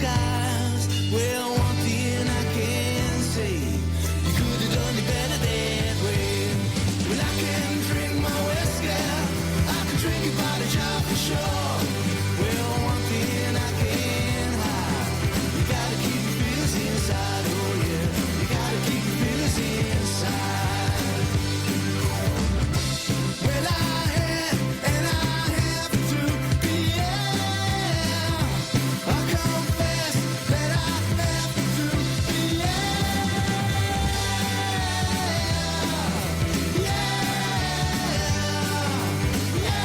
skies. Well, one thing I can say, you could have done it better that way. Well, I can drink my whiskey, I can drink it by the jar for sure. Well, one thing I can hide, you gotta keep your feelings inside, oh yeah. You gotta keep your feelings inside. Well, I had and I have to be, yeah. I confess that I have to be, yeah. Yeah. Yeah.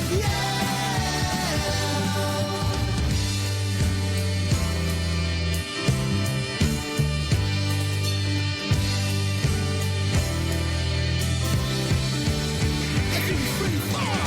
Yeah. It can be pretty far.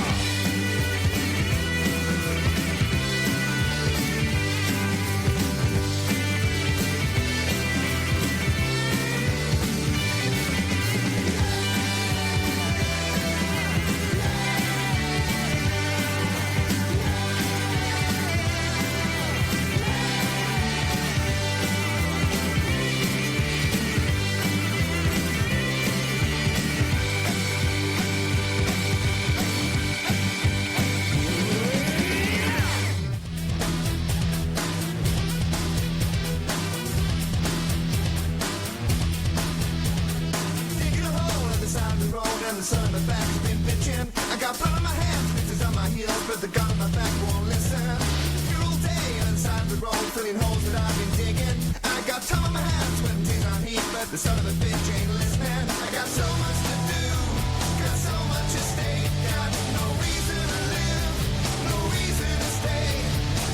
Digging a hole at the side of the road and the sun in my back has been pitching. I got blood on my hands, bitches on my heels, but the gun on my back won't listen. Here all day on the side of the road, filling holes that I've been digging. I got time on my hands, sweating tears on heat, but the son of a bitch ain't listening. I got so much to do, got so much at stake, got no reason to live, no reason to stay.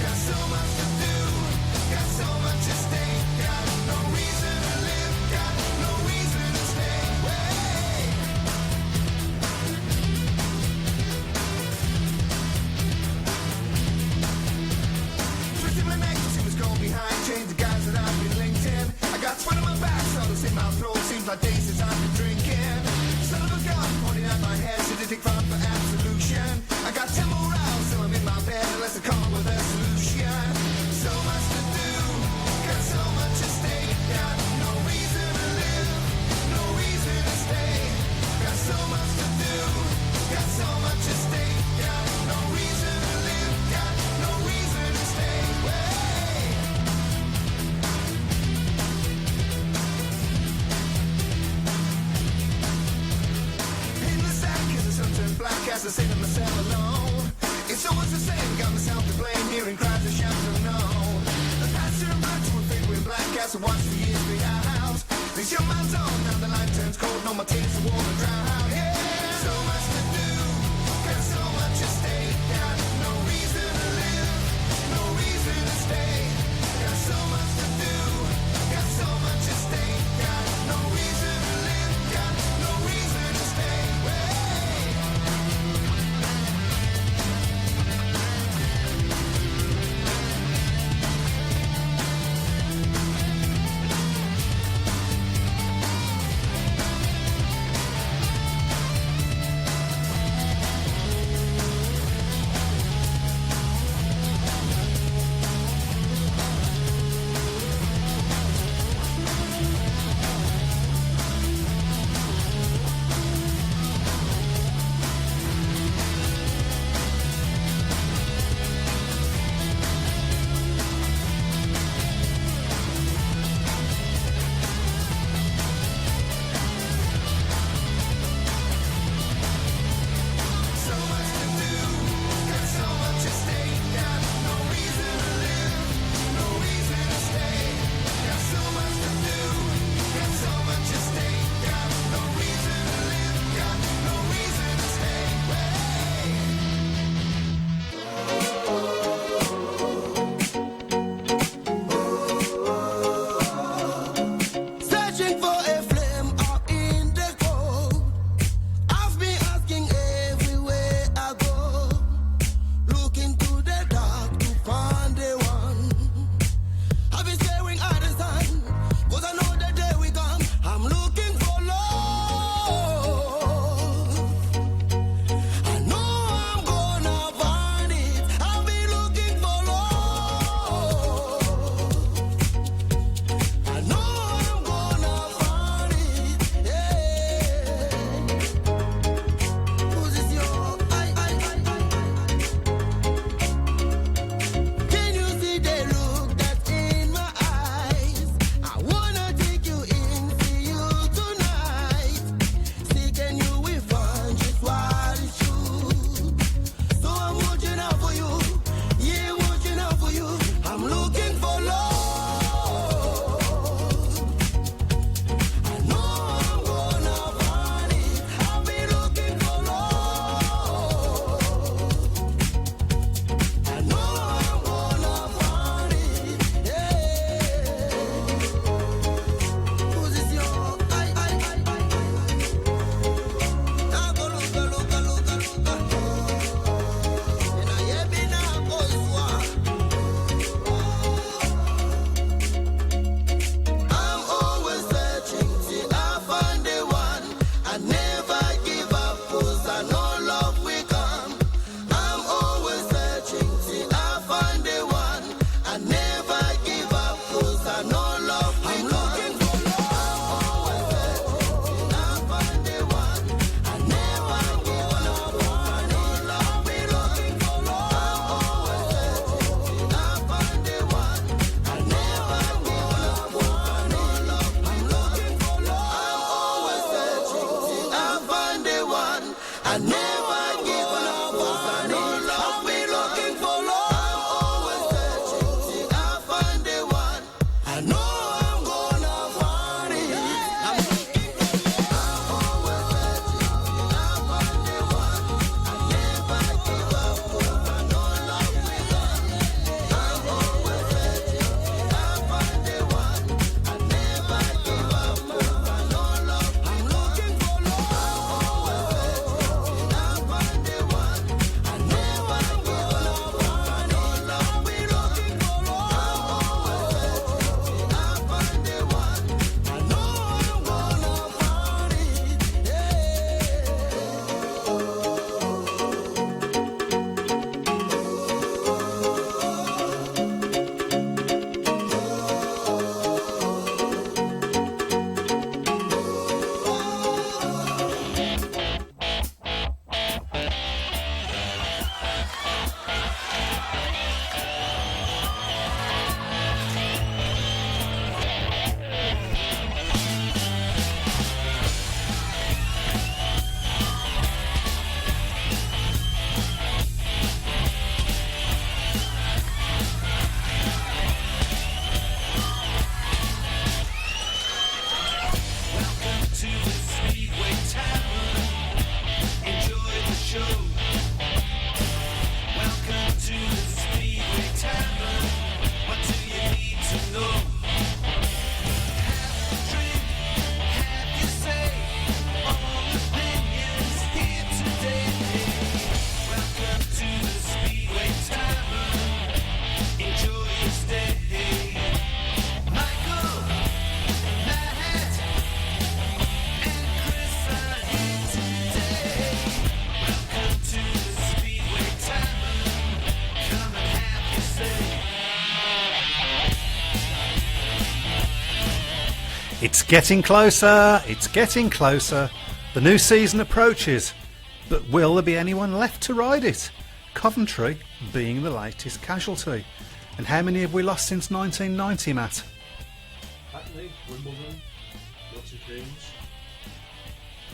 Got so much to do, got so much at stake, got no reason to live, got no reason to stay. Wait. Twisted my neck, she was going behind, changed the guys that I've been linked in. I got sweat on my back, sawdust in my throat, seems like days since I've been drinking. Son of a gun pointing at my head, sadistic fun for absolution. I got 10 more hours till I'm in my bed, unless I come up with a solution. So much to do, got so much at stake, got no reason to live, no reason to stay. Got so much to do, got so much at stake, got no reason to live, got no reason to stay. Wait. In the sack as the sun turned black as I say to myself alone. It's always the same, got myself to blame, hearing cries and shouts of no. The past turned back to a thing with black as I watch the years fade out. This young man's on, now the light turns cold, no more tears to warm and drown. Yeah, so much to do, got so much at stake, got no reason to live, no reason to stay. Got so much to do, got so much at stake, got no reason to live, got no reason to stay. Wait. I never give up on it. I've been looking for love. I'm always searching. I find the one. I know I'm gonna find it. I'm looking for love. I'm always searching. I find the one. I never give up. I know love will come. I'm always searching. I find the one. I never give up. I know love. I'm looking for love. I find the one. I never give up. I know love will looking for love. I find the one. I know I'm gonna find it. Welcome to the Speedway Tavern. Enjoy the show. Welcome to the Speedway Tavern. What do you need to know? Have a drink, have your say. All opinions here today. Welcome to the Speedway Tavern. Enjoy your stay. Michael, Matt, and Chris are here today. Welcome to the Speedway Tavern. Come and have your say. It's getting closer, it's getting closer. The new season approaches, but will there be anyone left to ride it? Coventry being the latest casualty. And how many have we lost since 1990, Matt? Hackney, Wimbledon, Milton Keynes,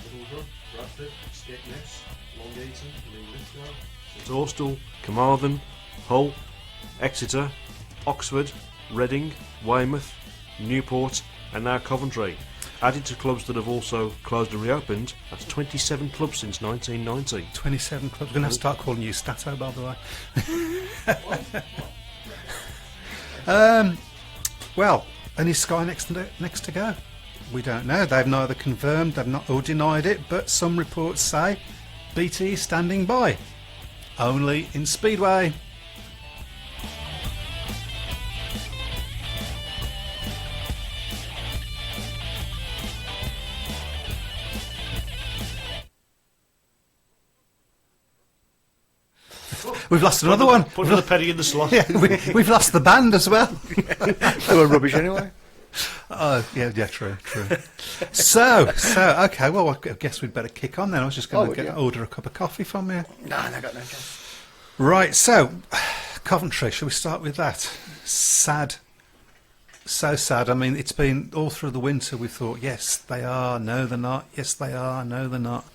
Middlesbrough, Bradford, Skegness, Long Eaton, New Lithgow, St Austell, Carmarthen, Hull, Exeter, Oxford, Reading, Weymouth, Newport, and now Coventry. Added to clubs that have also closed and reopened, that's 27 clubs since 1990. 27 clubs. We're going to have to start calling you Stato, by the way. Well, and is Sky next to go? We don't know. They've neither confirmed, they've not or denied it, but some reports say BT is standing by. Only in Speedway. We've lost another one. Put another penny in the slot. Yeah, we've lost the band as well. They were rubbish anyway. Oh, yeah, true. So, okay, well, I guess we'd better kick on then. I was just going to order a cup of coffee from you. No, I got no chance. Right, so, Coventry, shall we start with that? Sad. So sad. I mean, it's been all through the winter we thought, yes, they are, no, they're not, yes, they are, no, they're not.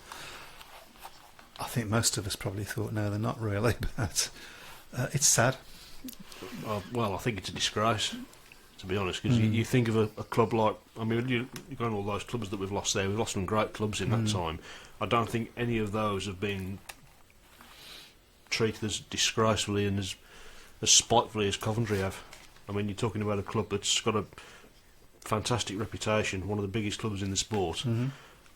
I think most of us probably thought, no, they're not really, but it's sad. Well, I think it's a disgrace, to be honest, because you think of a club like, I mean, you've got all those clubs that we've lost there. We've lost some great clubs in that time. I don't think any of those have been treated as disgracefully and as spitefully as Coventry have. I mean, you're talking about a club that's got a fantastic reputation, one of the biggest clubs in the sport,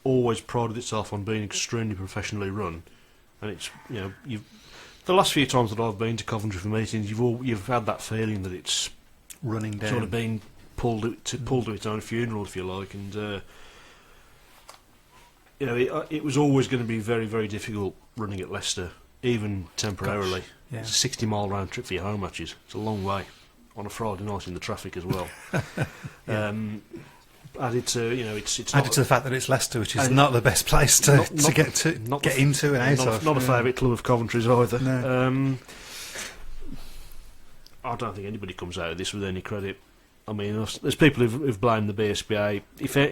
always prided itself on being extremely professionally run, and it's, you know, the last few times that I've been to Coventry for meetings, you've had that feeling that it's running down, sort of been pulled to its own funeral, if you like, and you know, it was always going to be very, very difficult running at Leicester, even temporarily. Gosh, yeah. It's a 60-mile round trip for your home matches. It's a long way on a Friday night in the traffic as well. Added to, you know, it's added to the fact that it's Leicester, which is not the best place to get into and out of. Not a favourite club of Coventry's either. No. I don't think anybody comes out of this with any credit. I mean, there's people who've blamed the BSBA.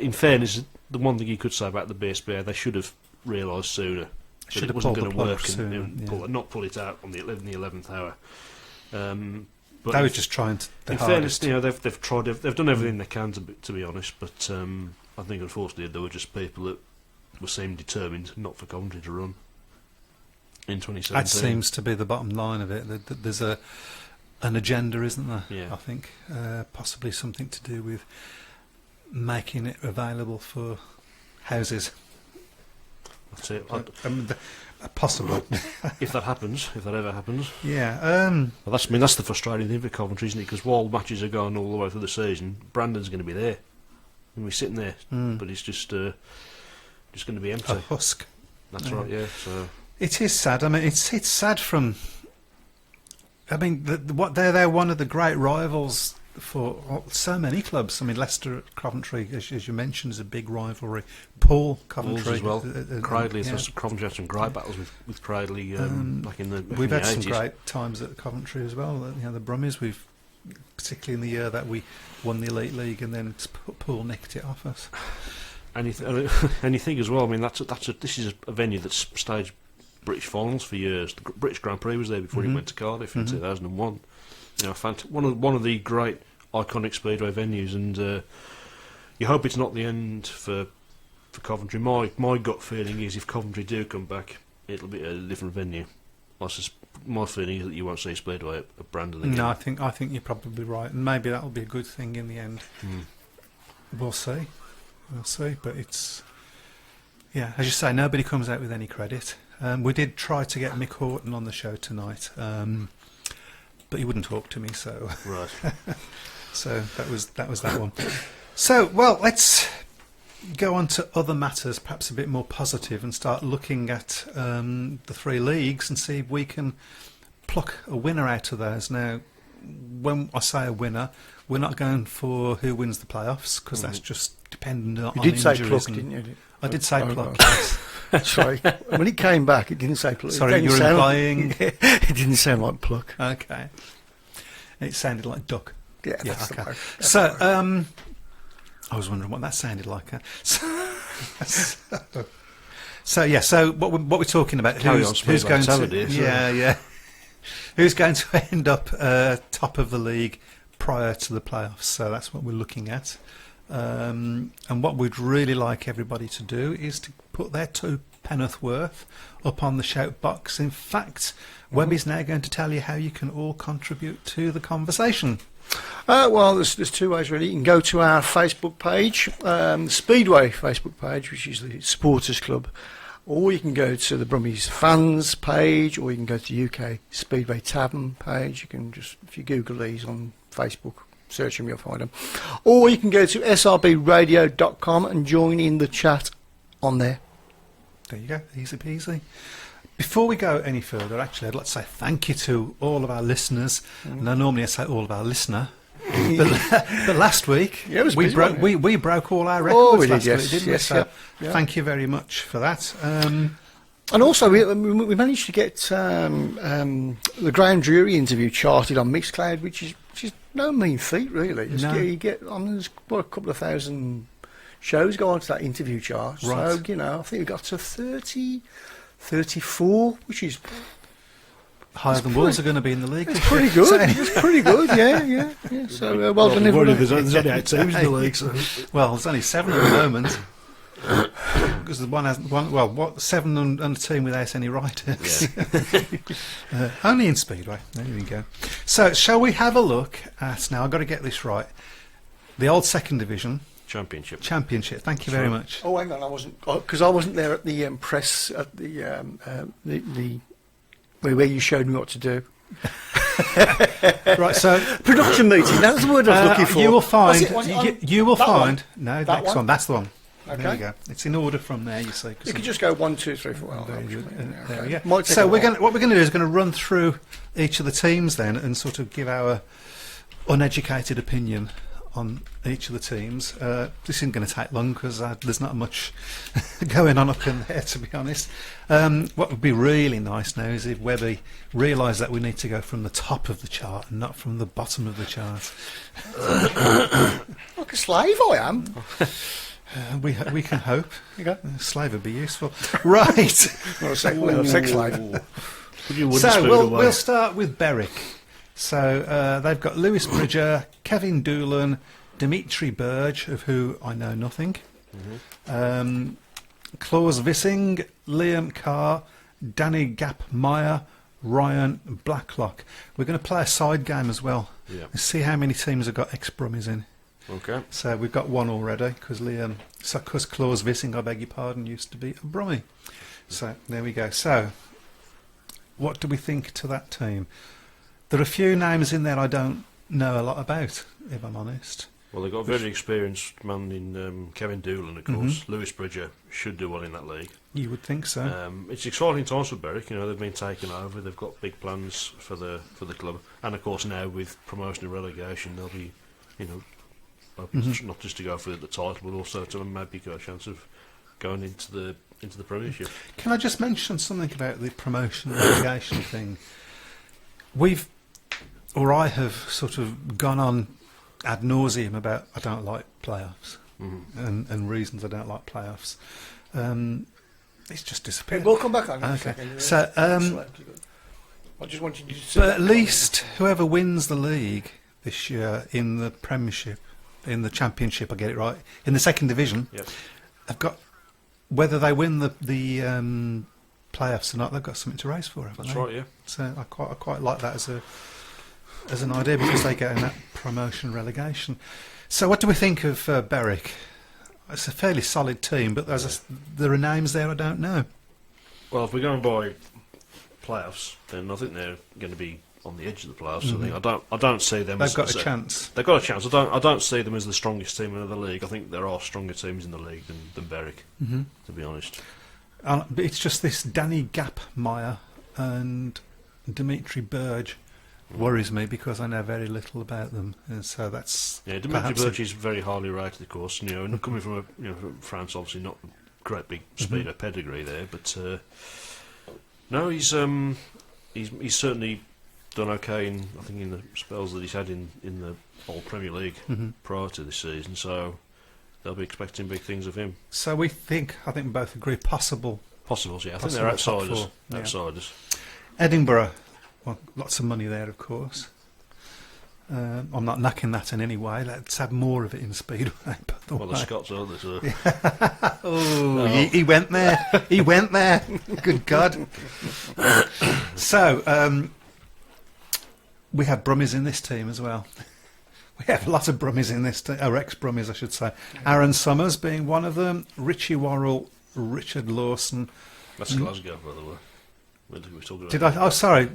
In fairness, the one thing you could say about the BSBA, they should have realised sooner Should it have wasn't pulled going the to plug work sooner, and yeah. not pull it out on the 11th hour. But They were just trying to. in fairness, they've tried, they've done everything they can to be honest. But I think unfortunately there were just people that seemed determined not for Coventry to run in 2017. That seems to be the bottom line of it. There's an agenda, isn't there? Yeah. I think possibly something to do with making it available for houses. That's it. Possible. If that happens, if that ever happens. Yeah. Well, that's the frustrating thing for Coventry, isn't it? Because while matches are going all the way through the season, Brandon's going to be there. And we're sitting there, but it's just going to be empty. A husk. That's right, yeah. So It is sad. I mean, it's sad from. I mean, they're one of the great rivals for so many clubs. I mean, Leicester, Coventry, as you mentioned, is a big rivalry. Paul, Coventry Wolves as well. Cradley, yeah. Coventry had some great battles with Cradley back in the. We've had 80s. some great times at Coventry as well. The Brummies, particularly in the year that we won the Elite League, and then Paul nicked it off us. And you think as well. I mean, this is a venue that's staged British finals for years. The British Grand Prix was there before he went to Cardiff in 2001. You know, one of the great iconic Speedway venues, and you hope it's not the end for Coventry. My gut feeling is if Coventry do come back, it'll be a different venue. My feeling is that you won't see Speedway at Brandon again. No, I think you're probably right, and maybe that'll be a good thing in the end. We'll see, but it's as you say, nobody comes out with any credit. We did try to get Mick Horton on the show tonight, but he wouldn't talk to me, so Right. so that was that one. So, well, let's go on to other matters, perhaps a bit more positive, and start looking at the three leagues and see if we can pluck a winner out of those. Now, when I say a winner, we're not going for who wins the playoffs, because that's just dependent on You did say injuries. pluck, didn't you? I did say Oh, pluck. oh. Sorry. When it came back, it didn't say pluck. Sorry, It you're didn't sound- implying. It didn't sound like pluck. Okay. It sounded like duck. Yeah, that's the okay. word. That's So, the word. I was wondering what that sounded like. So what we're talking about? Carry on, Who's Speedway going Tavern, to? dear, Yeah. Who's going to end up top of the league prior to the playoffs? So that's what we're looking at. And what we'd really like everybody to do is to put their two penn'orth worth up on the shout box. In fact, Webby's now going to tell you how you can all contribute to the conversation. Well, there's two ways really. You can go to our Facebook page, the Speedway Facebook page, which is the supporters club, or you can go to the Brummies fans page, or you can go to the UK Speedway Tavern page. You can just, if you Google these on Facebook, search them, you'll find them. Or you can go to srbradio.com and join in the chat on there. There you go, easy peasy. Before we go any further, actually, I'd like to say thank you to all of our listeners. Now, normally I say all of our listener, but last week Yeah, it was we busy, broke wasn't it? we broke all our Oh, records we did, last yes, week, didn't we? yes, So yeah. thank you very much for that. And also, we managed to get the Graham Drury interview charted on Mixcloud, which is no mean feat, really. No. You get there's a couple of thousand shows go onto that interview chart. Right. So, I think we got to 34, which is Higher than Wolves are going to be in the league. it's pretty good. It's pretty good, yeah. So, well done, everybody. There's only 8 teams in the league, so Well, there's only 7 at the moment. Because the one has what 7 and a team without any riders. Only in Speedway. There you go. So, shall we have a look at, now I've got to get this right, the old second division Championship. Thank you very much. Oh, hang on, I wasn't there at the press at the where you showed me what to do. Right, so Production meeting. That's the word I was looking for. you will find Was it you will that find one? no That next one? one. That's the one. There Okay. you go. It's in order from there. You see. 'cause You could just go 1, 2, 3, 4. Well, There you okay. there we go. Might take So a what while. we're going to do is going to run through each of the teams then and sort of give our uneducated opinion on each of the teams. This isn't going to take long because there's not much going on up in there, to be honest. What would be really nice now is if Webby realised that we need to go from the top of the chart and not from the bottom of the chart. Like a slave, I am. We can hope. Okay. Slave would be useful. Right. Well, sex slave. Put your wooden So spoon we'll away. start with Berwick. So they've got Lewis Bridger, Kevin Doolan, Dimitri Burge, of who I know nothing, Klaus Vissing, Liam Carr, Danny Gap-Meyer, Ryan Blacklock. We're going to play a side game as well. Yeah. And see how many teams have got ex-Brummies in. Okay. So we've got one already, because Klaus Vissing, I beg your pardon, used to be a Brummie. So there we go. So what do we think to that team? There are a few names in there I don't know a lot about, if I'm honest. Well, they've got a very experienced man in Kevin Doolan, of course. Lewis Bridger should do well in that league. You would think so. It's exciting times for Berwick. You know, they've been taken over. They've got big plans for the club, and of course now with promotion and relegation, they'll be, you know, not just to go for the title, but also to maybe get a chance of going into the Premiership. Can I just mention something about the promotion and relegation thing? I have sort of gone on ad nauseum about I don't like playoffs and reasons I don't like playoffs. It's just disappeared. We'll come back on. Okay. So, I just wanted you to. but at least whoever wins the league this year in the Premiership, in the Championship, I get it right, in the second division, Yep. have got, whether they win the playoffs or not, they've got something to race for, haven't That's they? right, yeah. So I quite like that as an idea, because they get in that promotion relegation. So what do we think of Berwick? It's a fairly solid team, but there are names there I don't know. Well, if we're going by playoffs, then I think they're going to be on the edge of the playoffs. I don't see them. They've got a chance. They've got a chance. I don't see them as the strongest team in the league. I think there are stronger teams in the league than Berwick, to be honest. But it's just this Danny Gap-Meyer and Dimitri Burge worries me, because I know very little about them, and so that's Dimitri Burge is very highly rated, of course. You know, and coming from from France, obviously not a great big speeder pedigree there, but no, he's certainly done okay in the spells that he's had in the old Premier League prior to this season. So they'll be expecting big things of him. So I think we both agree possibles. Yeah. I think they're Possible top outsiders. four, yeah. Outsiders. Edinburgh, well, lots of money there, of course. I'm not knocking that in any way. Let's have more of it in Speedway. Well, the Scots are they? So. Oh, No. he went there. He went there. Good God. So, we have Brummies in this team as well. We have a lot of Brummies in this team, or ex-Brummies, I should say. Aaron Summers being one of them, Richie Worrell, Richard Lawson. That's Glasgow, by the way. We're talking about. Did I? Oh, sorry.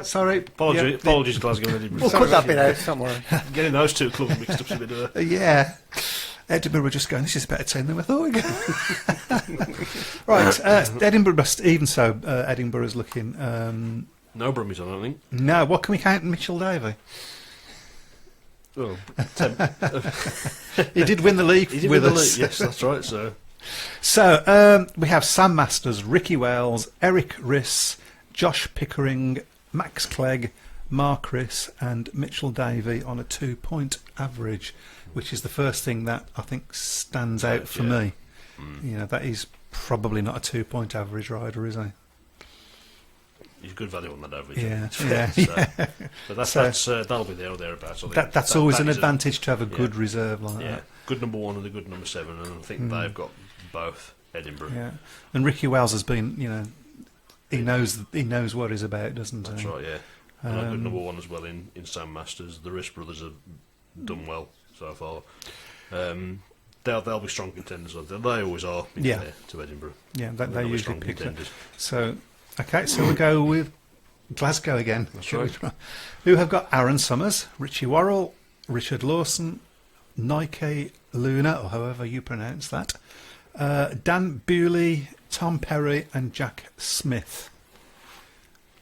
Sorry. Apologies, Glasgow. We'll cut that bit out somewhere. Getting those two clubs mixed up's a bit of a... Yeah. Edinburgh were just going, this is a better team than we thought we were. Right, Edinburgh, even so, Edinburgh is looking... No Brummies, I don't think. no, what can we count Mitchell Davey? Oh, He did win the league he did with win the us. league. Yes, that's right. So, we have Sam Masters, Ricky Wells, Eric Riss, Josh Pickering, Max Clegg, Mark Riss and Mitchell Davey on a 2-point average, which is the first thing that I think stands out for me. You know, that is probably not a 2-point average rider, is he? He's good value on that average. Yeah, But that'll be there or thereabouts. I think that's always that an is advantage to have a good reserve like Yeah, that. good number 1 and a good number 7, and I think they've got both. Edinburgh. Yeah, and Ricky Wells has been, you know, he knows what he's about, doesn't he? That's right. Yeah, and a good number 1 as well in Sam Masters. The Riss brothers have done well so far. They'll be strong contenders. They always are. Fair to Edinburgh. Yeah, they They'll be usually strong pick them. contenders. So, okay, so we go with Glasgow again. That's shall we right. try? Who have got Aaron Summers, Richie Worrell, Richard Lawson, Nike Luna, or however you pronounce that, Dan Bewley, Tom Perry, and Jack Smith.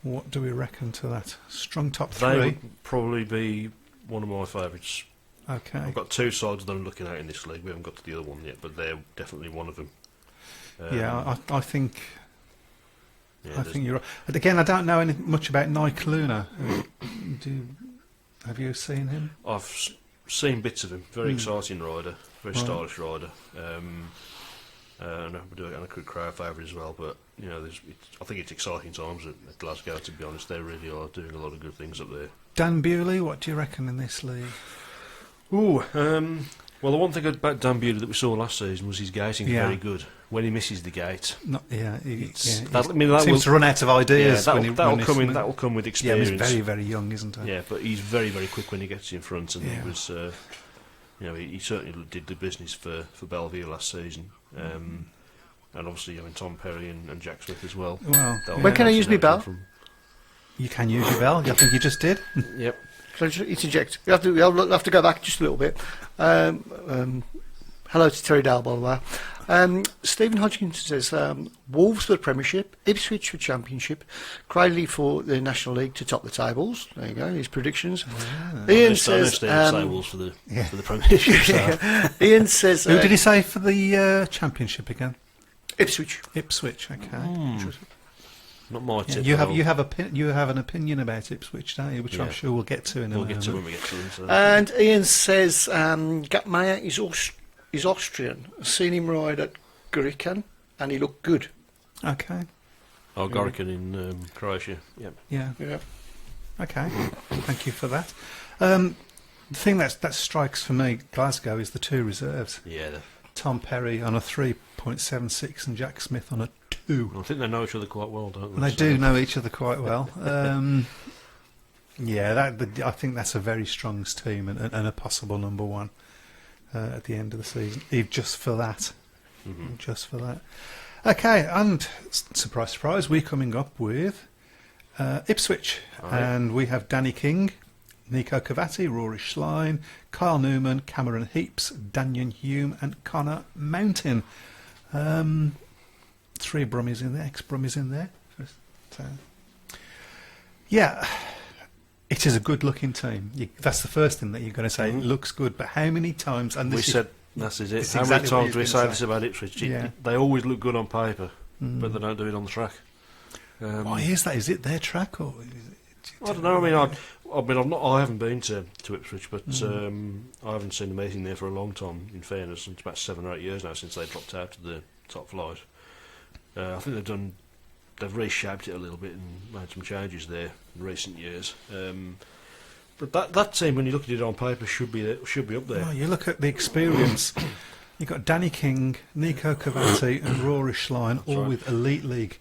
What do we reckon to that? Strong top They three. would probably be one of my favourites. Okay. I've got 2 sides that I'm looking at in this league. We haven't got to the other one yet, but they're definitely one of them. Yeah, I think. Yeah, I there's- think you're right. And again, I don't know much about Nike Luna. Have you seen him? I've seen bits of him. Very exciting rider, very Right. stylish rider. And a good crowd favourite as well. But you know, I think it's exciting times at Glasgow. To be honest, they really are doing a lot of good things up there. Dan Bewley, what do you reckon in this league? Ooh, well, the one thing about Dan Bewley that we saw last season was his gating Yeah. very good. When he misses the gate, Not, yeah, It's- yeah, that- he I mean, that seems will- to run out of ideas. that'll, when he, that'll when come in. he's- That'll come with Yeah, experience. he's very, very young, isn't he? Yeah, but he's very, very quick when he gets in front, and Yeah. he was, he certainly did the business for Bellevue last season. And obviously, Tom Perry and Jack Smith as well. Well, They'll- yeah. When can I they'll use my see bell? from- You can use your bell. I think you just did. Yep. So it's eject. You'll have to go back just a little bit. Hello to Terry Dale, by the way. Stephen Hodgkins says Wolves for the Premiership, Ipswich for Championship, Cradley for the National League to top the tables. There you go, his predictions. Ian says. Wolves for the Premiership. So. Ian says. Who did he say for the championship again? Ipswich. Ipswich. Okay. Not my Yeah, tip. you but have an opinion about Ipswich, don't you? Which I'm Yeah. sure we'll get to in a we'll moment. get to when we get to them. So. And Ian says Gatmeyer is Austrian. I've seen him ride at Gorican and he looked good. Okay. Gorican in Croatia. Yep. Yeah. Yeah. Okay. Thank you for that. The thing that strikes for me, Glasgow, is the two reserves. Yeah. Tom Perry on a 3.76 and Jack Smith on a 2. I think they know each other quite well, don't And they? they do know each other quite well. I think that's a very strong team and a possible number one at the end of the season. Just for that. Mhm. Just for that. Okay, and surprise, surprise, we're coming up with Ipswich. Aye. And we have Danny King, Nico Cavatti, Rory Schlein, Kyle Newman, Cameron Heaps, Daniel Hume and Connor Mountain. 3 Brummies in there, ex-Brummies in there. So, yeah, it is a good-looking team. That's the first thing that you're going to say. Mhm. It looks good, but how many times... And We this is- said that's it. it's How exactly many what times do you're we gonna say this about Ipswich? Yeah. They always look good on paper, Mm. but they don't do it on the track. Why is that? Is it their track or? I don't know. I haven't been to Ipswich, but I haven't seen them meeting there for a long time. In fairness, it's about 7 or 8 years now since they dropped out to the top flight. I think they've reshaped it a little bit and made some changes there in recent years. But that team, when you look at it on paper, should be up there. Oh, you look at the experience. You've got Danny King, Nico Cavatti, and Rory Schlein, all right. with Elite League,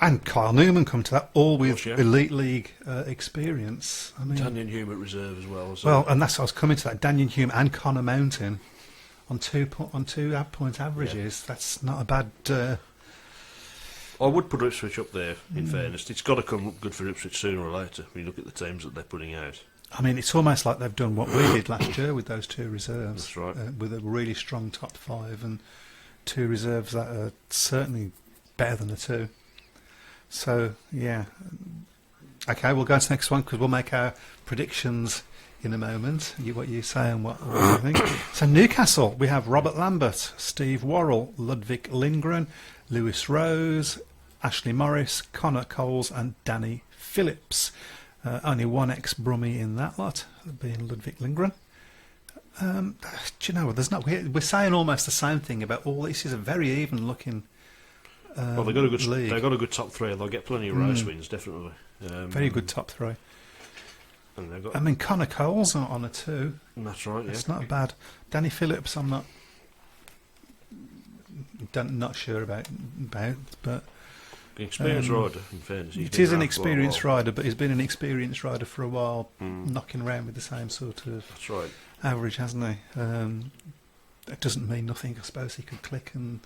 and Kyle Newman come to that, all with course, yeah. Elite League experience. I mean, Daniel Hume at reserve as well. So. well, and that's I was coming to that. Daniel Hume and Connor Mountain on 2 point averages. That's not a bad. I would put Ipswich up there, in fairness. It's got to come up good for Ipswich sooner or later when you look at the teams that they're putting out. I mean, it's almost like they've done what we did last year with those 2 reserves. That's right. With a really strong top 5 and 2 reserves that are certainly better than the 2. So, yeah. Okay, we'll go to the next one because we'll make our predictions in a moment. What you say and what you think. So, Newcastle, we have Robert Lambert, Steve Worrell, Ludwig Lindgren, Lewis Rose, Ashley Morris, Connor Coles and Danny Phillips. Only one ex-Brummie in that lot, being Ludwig Lindgren. Do you know, we're saying almost the same thing about all this. Is a very even-looking Well, they've got a good league. They've got a good top 3. They'll get plenty of race wins, definitely. Very good top 3. And they've got, I mean, Connor Coles on a 2. that's right. Yeah. It's not bad. Danny Phillips, I'm not sure about, but An experienced rider, in fairness. He's it been is an around for a experienced while. rider. But he's been an experienced rider for a while, knocking around with the same sort of That's right. average, hasn't he? That doesn't mean nothing. I suppose he could click, and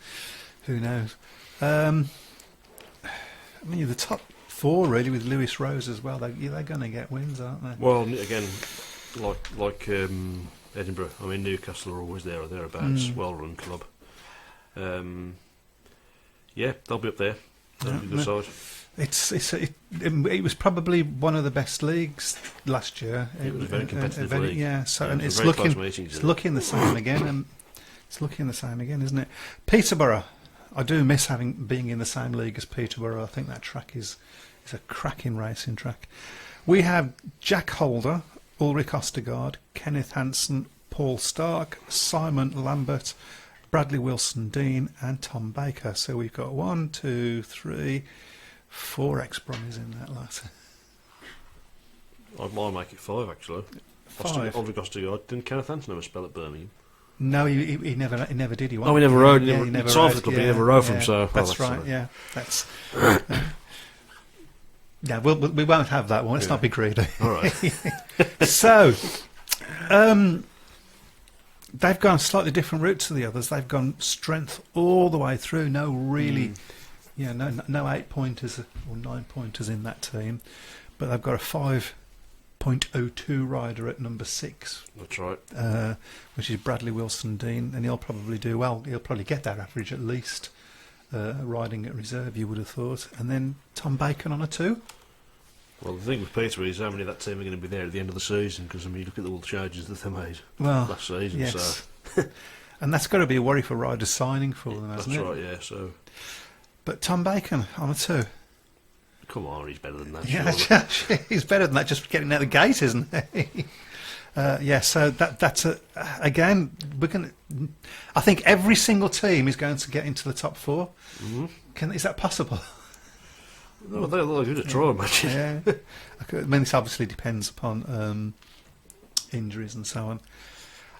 who knows? I mean, the top 4 really with Lewis Rose as well. They're going to get wins, aren't they? Well, again, like Edinburgh. I mean, Newcastle are always there or thereabouts. Well-run club. Yeah, they'll be up there. They'll be a good side. It was probably one of the best leagues last year. It was a very competitive league. Yeah, so Yeah, and it was it's a very close looking meetings, it's yeah. looking the same again, and it's looking the same again, isn't it? Peterborough. I do miss being in the same league as Peterborough. I think that track is a cracking racing track. We have Jack Holder, Ulrich Ostergaard, Kenneth Hansen, Paul Stark, Simon Lambert, Bradley Wilson-Dean and Tom Baker. So we've got 1, 2, 3, 4 ex-Brummies in that lot. I might make it 5 actually. 5? Ulrich Ostergaard. Didn't Kenneth Hansen ever spell at Birmingham? No, he never did. He Oh, he never rode. Yeah, He signed for the club, but he never rode for him. So that's right. Yeah, that's. Yeah, we won't have that one. Let's not be greedy. All right. So, they've gone a slightly different route to the others. They've gone strength all the way through. No, really, no 8-pointers or 9-pointers in that team, but they've got a 5.02 rider at number 6. That's right. Which is Bradley Wilson-Dean, and he'll probably do well. He'll probably get that average at least. Riding at reserve, you would have thought. And then Tom Bacon on a 2. Well, the thing with Peter is how many of that team are going to be there at the end of the season, because I mean, you look at all the changes that they made last season. Yes. So. And that's got to be a worry for riders signing for them, hasn't it? That's right, yeah. So, but Tom Bacon on a 2. come on, he's better than that. Yeah, surely. he's better than that. Just getting out the gate, isn't he? So that's again. I think every single team is going to get into the top 4. Mm-hmm. Is that possible? Well, they're good at trying, imagine. Yeah. I mean, this obviously depends upon injuries and so on.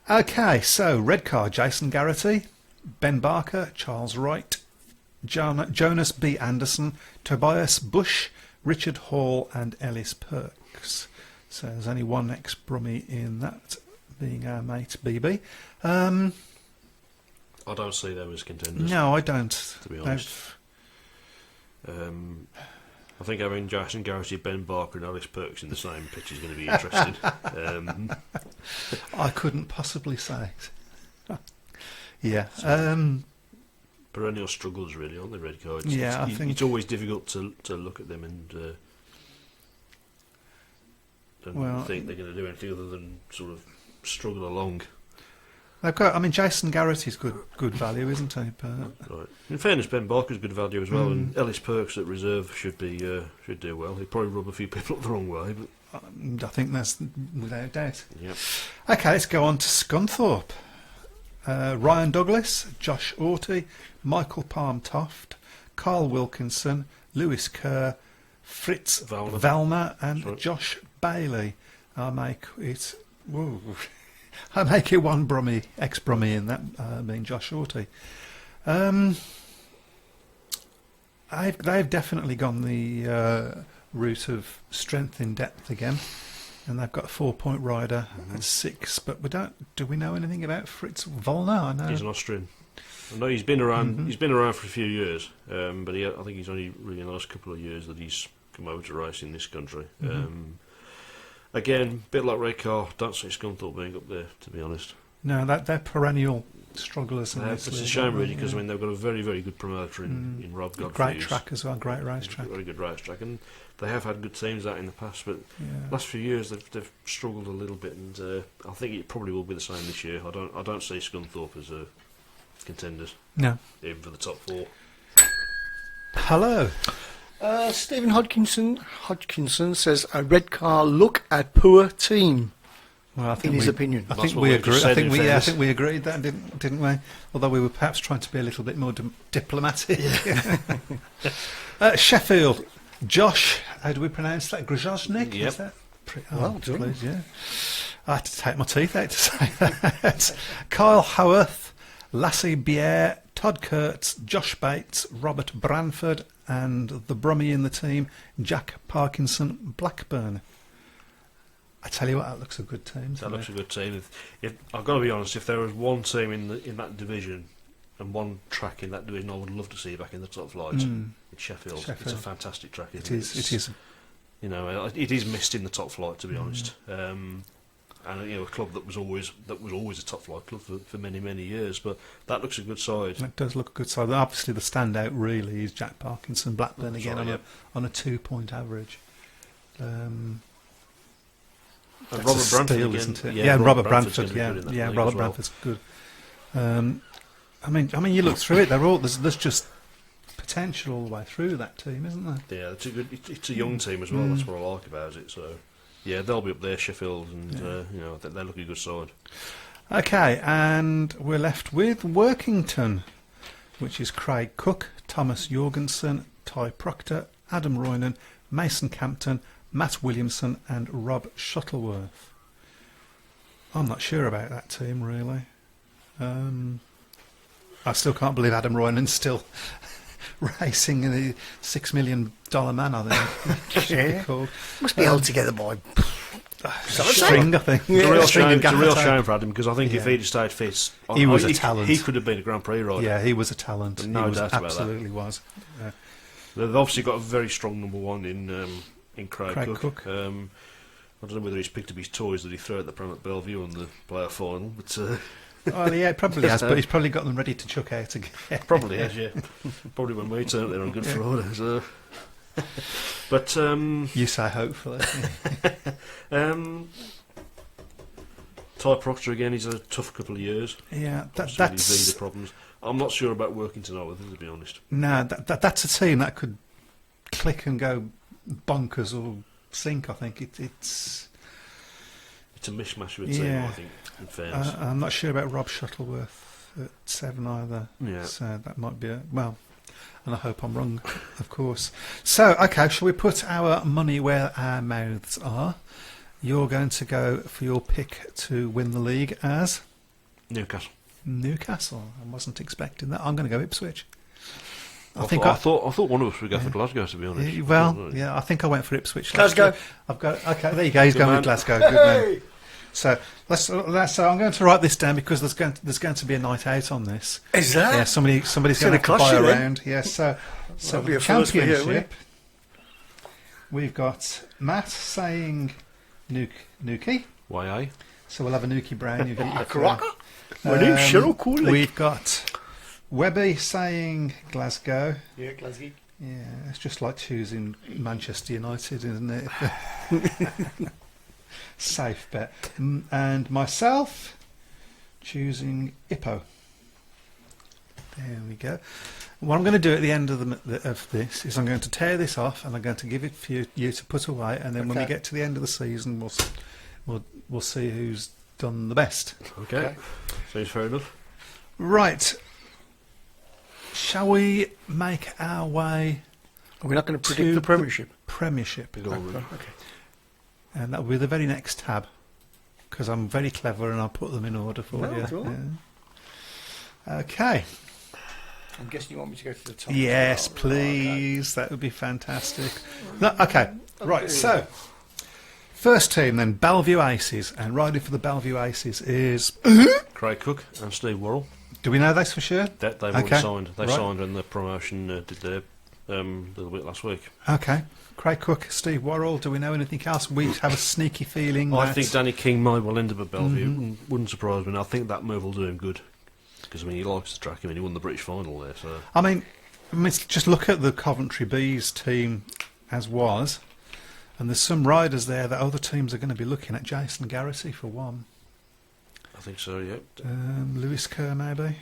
Okay, so red car: Jason Garrity, Ben Barker, Charles Wright, Jonas B. Anderson, Tobias Bush, Richard Hall, and Ellis Perks. So there's only one ex-Brummie in that, being our mate BB. I don't see them as contenders. No, I don't. To be honest. I think having Jason Garrity, Ben Barker and Ellis Perks in the same pitch is going to be interesting. I couldn't possibly say it. Yeah. Perennial struggles, really, aren't they, red cards? I think it's always difficult to look at them and think they're going to do anything other than sort of struggle along. They've got. I mean, Jason Garrity's good value, isn't he? But right. In fairness, Ben Barker's good value as well, and Ellis Perks at reserve should do well. He'd probably rub a few people up the wrong way, but I think that's without doubt. Yep. Okay, let's go on to Scunthorpe. Ryan Douglas, Josh Orty, Michael Palm Toft, Carl Wilkinson, Lewis Kerr, Fritz Valner, and Josh Bailey. I make it one Brummie, ex-Brummie in that, being Josh Orty. They've definitely gone the route of strength in depth again, and they've got a 4-point rider at 6. But do we know anything about Fritz Valner? I know he's an Austrian. I know he's been around. He's been around for a few years, but I think he's only really in the last couple of years that he's come over to race in this country. Again, a bit like Redcar, don't see Scunthorpe being up there, to be honest. No, they're perennial strugglers. It's a shame, really, because I mean they've got a very, very good promoter in Rob Godfrey. Great track as well, great racetrack. Very good racetrack, and they have had good teams out in the past, but last few years they've struggled a little bit, and I think it probably will be the same this year. I don't see Scunthorpe as a contenders. No, even for the top 4. Hello. Stephen Hodgkinson says a red car look at poor team. Well, I think in his opinion, I think we agree. I think we agreed that, didn't we? Although we were perhaps trying to be a little bit more diplomatic. Sheffield, Josh. How do we pronounce that? Grozovnik. Yep. Is that well done. Please, yeah. I had to take my teeth out to say that. Kyle Howarth, Lassie Bier, Todd Kurtz, Josh Bates, Robert Branford, and the Brummie in the team, Jack Parkinson Blackburn. I tell you what, that looks a good team. That looks a good team. If I've got to be honest, if there was one team in that division and one track in that division, I would love to see back in the top flight. It's Sheffield. It's a fantastic track. It is. You know, it is missed in the top flight, to be honest. And a club that was always a top flight club for many, many years. But that looks a good side. It does look a good side. Obviously, the standout really is Jack Parkinson Blackburn on a 2-point average. And Robert Branford steal, again. Isn't it? Yeah, Robert Branford. Robert Branford's good. I mean, you look through it. There's just potential all the way through that team, isn't there? Yeah, it's a young team as well. That's what I like about it. So Yeah, they'll be up there, Sheffield, and they're looking a good side. Okay, and we're left with Workington, which is Craig Cook, Thomas Jorgensen, Ty Proctor, Adam Roynan, Mason Campton, Matt Williamson, and Rob Shuttleworth. I'm not sure about that team, really. I still can't believe Adam Roynan's still racing in the $6 million man, I think. Yeah. Called. Must be held together by String, I think. It's a real String shame. and It's a real gaffer shame tape. for Adam because I think if Yeah. he'd stayed fit, He was a talent. He could have been a Grand Prix rider. Yeah, he was a talent. No he was, doubt about that. absolutely was. They've obviously got a very strong number one in Craig Craig Cook. Cook. I don't know whether he's picked up his toys that he threw at the Pram at Bellevue on the player final, but Oh, yeah, probably has, but he's probably got them ready to chuck out again. probably has, yeah. Probably when we turn up there on Good Friday. So. But You say hopefully. Ty Proctor again. He's had a tough couple of years. Yeah, That's that's visa problems. I'm not sure about Workington either, to be honest. no, that's a team that could click and go bonkers or sink. I think it's. It's a mishmash of a team, Yeah. I think. In fairness, I'm not sure about Rob Shuttleworth at 7 either. Yeah. So that might be and I hope I'm wrong, of course. So, okay, shall we put our money where our mouths are? You're going to go for your pick to win the league as Newcastle. Newcastle. I wasn't expecting that. I'm going to go Ipswich. I thought one of us would go for Glasgow, to be honest. Yeah, I think I went for Ipswich. Glasgow. I've got okay. There you go. He's Good going man. with Glasgow. Good man. So so I'm going to write this down because there's going to be a night out on this. Is that? Yeah, somebody's going to gonna have to cost buy you a then. round. Yeah, so That'll be the a first for you, championship. We've got Matt saying Nuki. YA. So we'll have a Nuki Brown. You've got Crocker. My name's Cheryl Cooley. We've got Webby saying Glasgow. Yeah, Glasgow. Yeah, it's just like choosing Manchester United, isn't it? Safe bet. And myself choosing Ippo. There we go. What I'm going to do at the end of this is I'm going to tear this off and I'm going to give it for you to put away, and then when we Okay. get to the end of the season, we'll see who's done the best. Okay. Seems fair enough. Right. Shall we make our way Are we not going to to predict the Premiership? Premiership? Good old room. Okay. And that will be the very next tab, because I'm very clever and I'll put them in order for No, you. it's all right. Yeah. Okay. I'm guessing you want me to go to the top. Yes, Oh, please. That would be fantastic. No, okay. Right. So, first team then, Bellevue Aces, and riding for the Bellevue Aces is. Craig Cook and Steve Worrell. Do we know this for sure? They've Okay. already signed. They Right. signed when the promotion did their little bit last week. Okay. Craig Cook, Steve Worrell. Do we know anything else? We have a sneaky feeling. I that- think Danny King might well end up at Bellevue. Wouldn't surprise me. And I think that move will do him good. Because, he likes the track. He won the British final there. So I mean, just look at the Coventry Bees team as was, and there's some riders there that other teams are going to be looking at. Jason Garrity for one. I think so, yeah. Lewis Kerr maybe.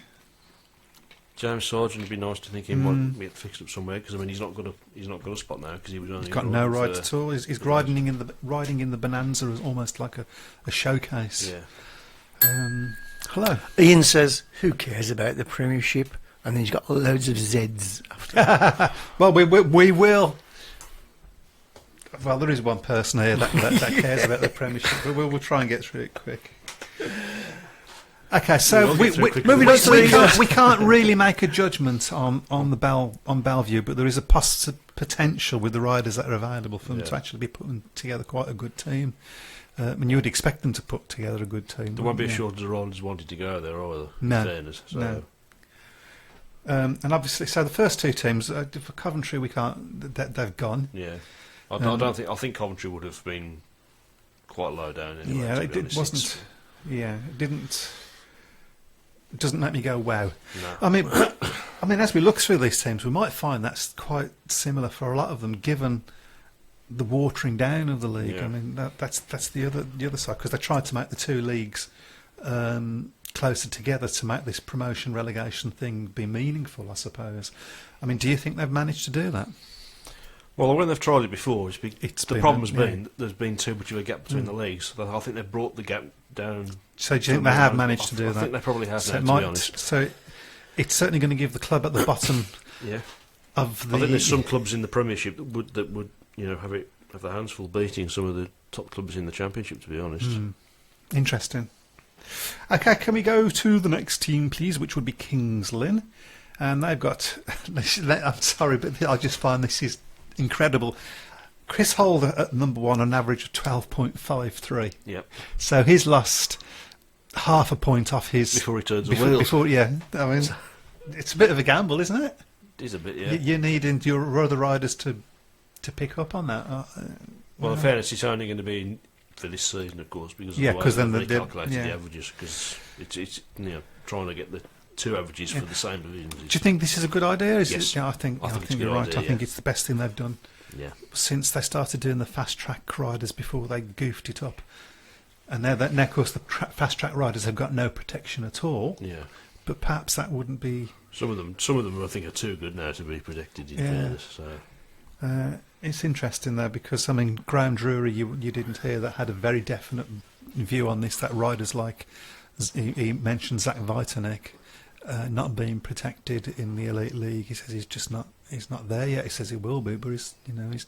James Sargent would be nice to think he might get fixed up somewhere. Because, he's not got a spot now. Because he was only He's got no ride at all. He's riding in the Bonanza as almost like a showcase. Yeah. Hello. Ian says, "Who cares about the Premiership?" And then he's got loads of Zs after. Well, we will. Well, there is one person here that cares about the Premiership, but we'll try and get through it quick. Okay, so We'll get through it quickly. moving on to the- we can't really make a judgment on Bellevue, but there is a potential with the riders that are available for them to actually be putting together quite a good team. And you would expect them to put together a good team. There won't be a wouldn't you? shortage of riders wanting to go there either. No, In fairness. So. no. And obviously, so the first two teams for Coventry, we can't. They've gone. Yeah. I don't think. I think Coventry would have been quite low down anyway. Yeah, to it be honest. wasn't. Yeah, it didn't. It doesn't make me go wow. No. I mean, as we look through these teams, we might find that's quite similar for a lot of them, given the watering down of the league. Yeah. I mean, that's the other side, because they tried to make the two leagues closer together to make this promotion relegation thing be meaningful, I suppose. I mean, do you think they've managed to do that? Well, when they've tried it before, the problem has been that there's been too much of a gap between the leagues. So I think they've brought the gap down. So do you think they have managed to do that? I think they probably have So now, to be honest. So it's certainly going to give the club at the bottom Yeah. of the... I think there's some clubs in the Premiership that would have their hands full beating some of the top clubs in the Championship, to be honest. Interesting. Okay, can we go to the next team, please, which would be Kings Lynn? And they've got... I'm sorry, but I just find this is incredible. Chris Holder at number 1 on average of 12.53. Yep. So he's lost half a point off his... Before he turns the wheels. Yeah, I mean, it's a bit of a gamble, isn't it? It is a bit, yeah. You need your other riders to pick up on that. Well, in fairness, it's only going to be for this season, of course, because of Yeah, the way 'cause then they've the- recalculated yeah. the averages, because it's trying to get the two averages for the same divisions. Do you think this is a good idea? Yes. I think it's a good you're right. idea, I think yeah. it's the best thing they've done Yeah. since they started doing the fast track riders before they goofed it up. And now, of course, the fast track riders have got no protection at all. Yeah. But perhaps that wouldn't be. Some of them, I think, are too good now to be protected. In fairness, so. It's interesting though, because I mean, Graham Drury, you didn't hear, that had a very definite view on this. That riders like he mentioned Zach Vitanek not being protected in the elite league. He says he's not there yet. He says he will be, but he's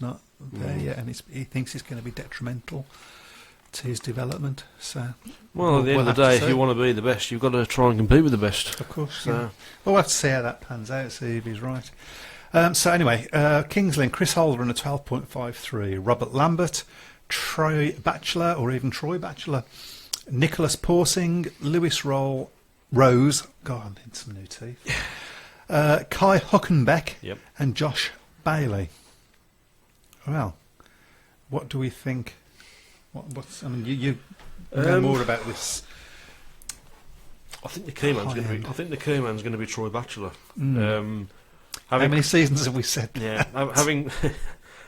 not there yet, and he thinks it's going to be detrimental to his development. So, Well, at the end of the day, if you want to be the best, you've got to try and compete with the best. of course, So- yeah. Well, we'll have to see how that pans out. See if he's right. So anyway, Kings Lynn, Chris Holder on a 12.53, Robert Lambert, Troy Batchelor, or even Troy Batchelor, Nicholas Porsing, Lewis Rose, God, I need some new teeth, Kai Huckenbeck, Yep. and Josh Bailey. Well, what do we think? What's? I mean, you know more about this. I think the key man's going to be Troy Batchelor. How many seasons have we said? Yeah,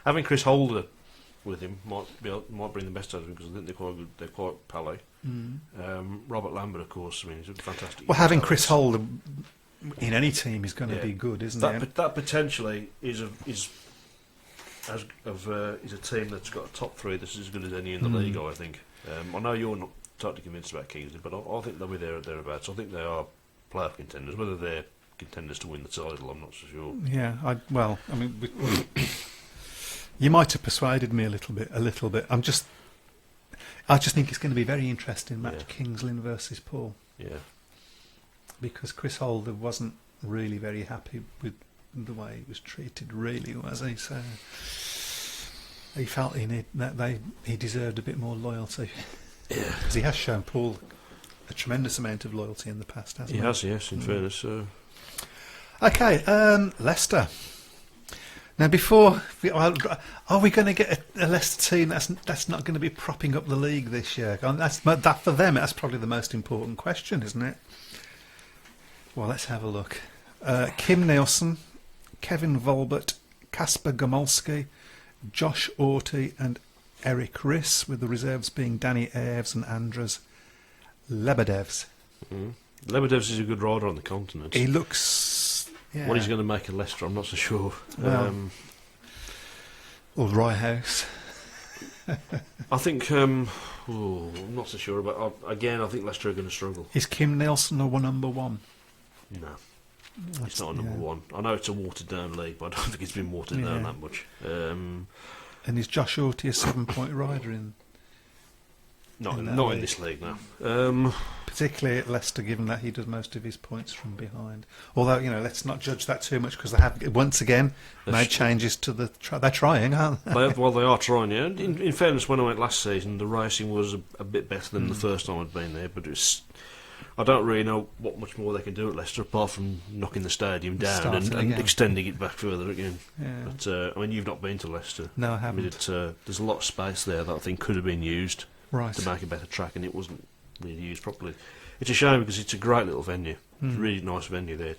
having Chris Holder with him might bring the best out of him, because I think they're quite good. They're quite pally. Robert Lambert, of course. I mean, he's a fantastic. Well, having Chris Holder in any team is going to be good, isn't it? That potentially is a team that's got a top three that's as good as any in the league. I think. I know you're not totally convinced about Kingsley, but I think they'll be there or thereabouts. I think they are playoff contenders. Whether they're contenders to win the title, I'm not so sure. Yeah, I mean, you might have persuaded me a little bit. I just think it's going to be a very interesting match, Kings Lynn versus Paul. Yeah. Because Chris Holder wasn't really very happy with the way he was treated, really, was he? So he felt he deserved a bit more loyalty. Yeah. Because he has shown Paul a tremendous amount of loyalty in the past, hasn't he? He has, yes, in fairness. Okay, Leicester. Now, are we going to get a Leicester team that's not going to be propping up the league this year? That for them, that's probably the most important question, isn't it? Well, let's have a look. Kim Nielsen, Kevin Volbert, Kasper Gomolski, Josh Orty and Eric Riss, with the reserves being Danny Aves and Andras Lebedevs. Lebedevs is a good rider on the continent. He looks... Yeah. What he's going to make of Leicester, I'm not so sure. Well, or Ryehouse. I think... I'm not so sure about... Again, I think Leicester are going to struggle. Is Kim Nielsen a number one? No. It's not a number one. I know it's a watered-down league, but I don't think it's been watered down that much. And is Josh Orty a 7-point rider in? Not in this league, no. Particularly at Leicester, given that he does most of his points from behind. Although, let's not judge that too much, because they have once again made changes to the. They're trying, aren't they? They are trying. Yeah. In fairness, when I went last season, the racing was a bit better than the first time I'd been there, but I don't really know what much more they can do at Leicester, apart from knocking the stadium down and extending it back further again. Yeah. But I mean, you've not been to Leicester. No, I haven't. There's a lot of space there that I think could have been used to make a better track, and it wasn't really used properly. It's a shame, because it's a great little venue. It's a really nice venue there.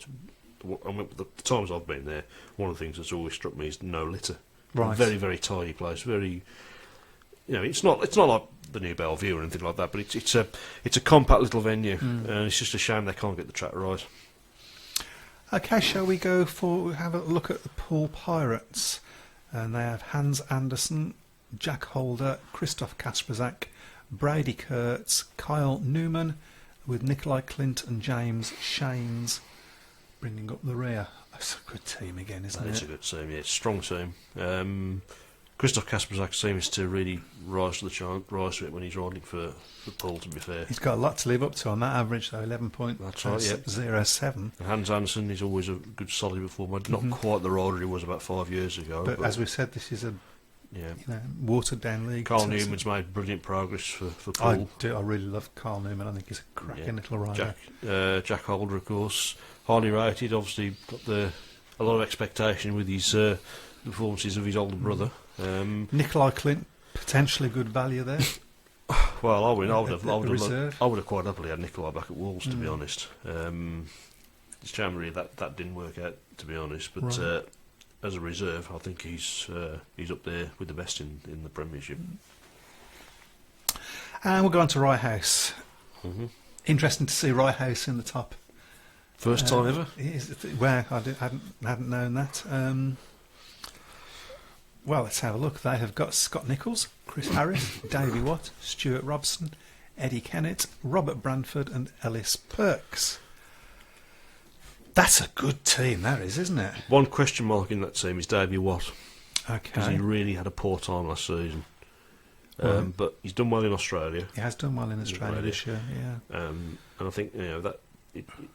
The times I've been there, one of the things that's always struck me is no litter. Right. Very, very tidy place. Very, it's not like the New Bellevue or anything like that, but it's a compact little venue, and it's just a shame they can't get the track right. Okay, shall we have a look at the Poole Pirates? And they have Hans Andersen, Jack Holder, Christoph Kasperzak, Brady Kurtz, Kyle Newman, with Nikolai Clint and James Shanes bringing up the rear. That's a good team again, isn't it? It's a good team, yeah, it's a strong team. Christoph Kasperzak seems to really rise to it when he's riding for Paul, to be fair. He's got a lot to live up to on that average, though, 11.07. That's right, yep. And Hans Andersen is always a good solid performer. Not quite the rider he was about 5 years ago. But as we said, this is a watered down league. Carl Newman's made brilliant progress for Paul. I really love Carl Newman. I think he's a cracking little rider. Jack Holder, of course, highly rated. Obviously, got a lot of expectation with his performances of his older brother. Nikolai Clint, potentially good value there. Well, I would have quite happily had Nikolai back at Wolves, to be honest. It's January that didn't work out, to be honest. But as a reserve, I think he's up there with the best in the Premiership. And we'll go on to Rye House. Interesting to see Rye House in the top. First time ever? Well, I hadn't known that. Well, let's have a look. They have got Scott Nichols, Chris Harris, Davey Watt, Stuart Robson, Eddie Kennett, Robert Branford and Ellis Perks. That's a good team, that is, isn't it? One question mark in that team is Davey Watt. Okay. Because he really had a poor time last season. But he's done well in Australia. He has done well in Australia this year, yeah. And I think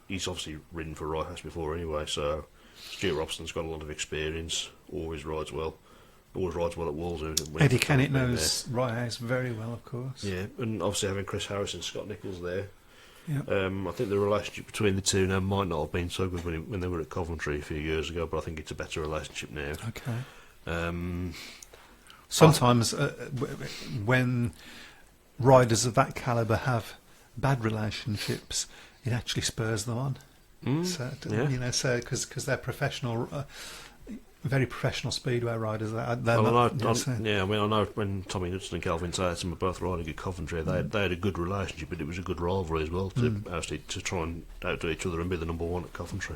he's obviously ridden for Rye House before anyway, so Stuart Robson's got a lot of experience, always rides well at Wolves. Eddie Kennett knows Rye House very well, of course. Yeah, and obviously having Chris Harris and Scott Nichols there. Yep. I think the relationship between the two now might not have been so good when they were at Coventry a few years ago, but I think it's a better relationship now. Okay. Sometimes when riders of that calibre have bad relationships, it actually spurs them on. Because they're professional, very professional speedway riders. I know when Tommy Hudson and Calvin Tatum were both riding at Coventry, they had a good relationship, but it was a good rivalry as well to try and outdo each other and be the number one at Coventry.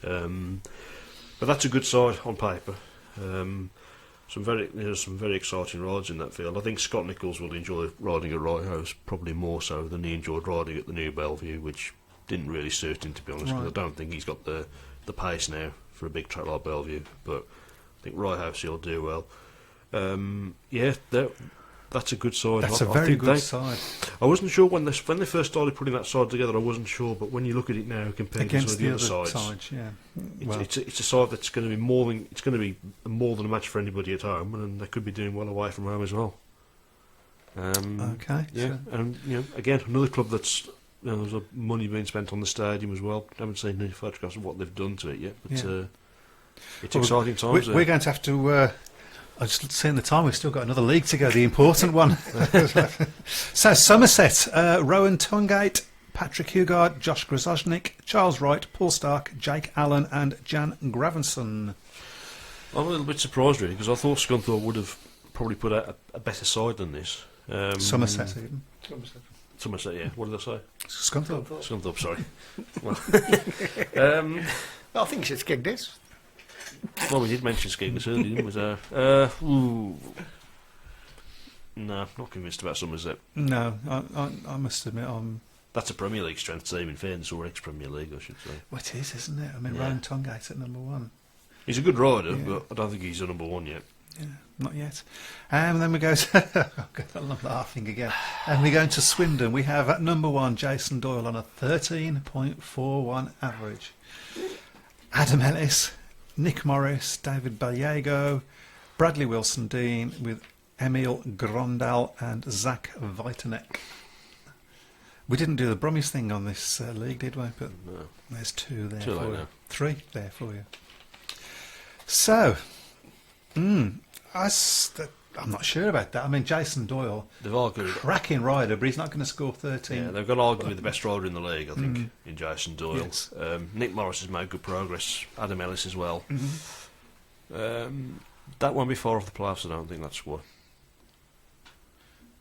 But that's a good side on paper. Some very exciting rides in that field. I think Scott Nichols will enjoy riding at Rye House probably more so than he enjoyed riding at the New Bellevue, which didn't really suit him, to be honest. Because I don't think he's got the pace now for a big track like Bellevue. But I think Rye House he'll do well. That's a good side. That's a very good side. I wasn't sure when they first started putting that side together. I wasn't sure, but when you look at it now compared to some of the other sides, it's a side that's going to be more than a match for anybody at home, and they could be doing well away from home as well. Okay. Yeah, and again, another club that's there's money being spent on the stadium as well. I haven't seen any photographs of what they've done to it yet, but it's exciting times. We're going to have to. I just seen the time. We've still got another league to go, the important one. So Somerset, Rowan Tungate, Patrick Hugard, Josh Grozoznik, Charles Wright, Paul Stark, Jake Allen, and Jan Gravenson. I'm a little bit surprised really because I thought Scunthorpe would have probably put out a better side than this. Somerset, even. Somerset, yeah. What did I say? Scunthorpe, sorry. I think you should skig this. Well, we did mention Skegness earlier, didn't we? No, not convinced about Somerset. No, I must admit That's a Premier League strength team, in fairness, or ex-Premier League, I should say. Well, it is, isn't it? I mean, Rowan Tungate at number one. He's a good rider, but I don't think he's a number one yet. Yeah, not yet. And then we go to... I'm laughing again. And we go into Swindon. We have at number one Jason Doyle on a 13.41 average. Adam Ellis, Nick Morris, David Ballego, Bradley Wilson-Dean with Emil Grondal and Zach Vitanek. We didn't do the Brummies thing on this league, did we? But no. There's two there for you. Now. 3 there for you. So, I'm not sure about that. I mean, Jason Doyle, they've argued, cracking rider, but he's not going to score 13. Yeah, they've got arguably the best rider in the league, I think, in Jason Doyle. Yes. Nick Morris has made good progress. Adam Ellis as well. Mm-hmm. That won't be far off the playoffs, I don't think, that squad.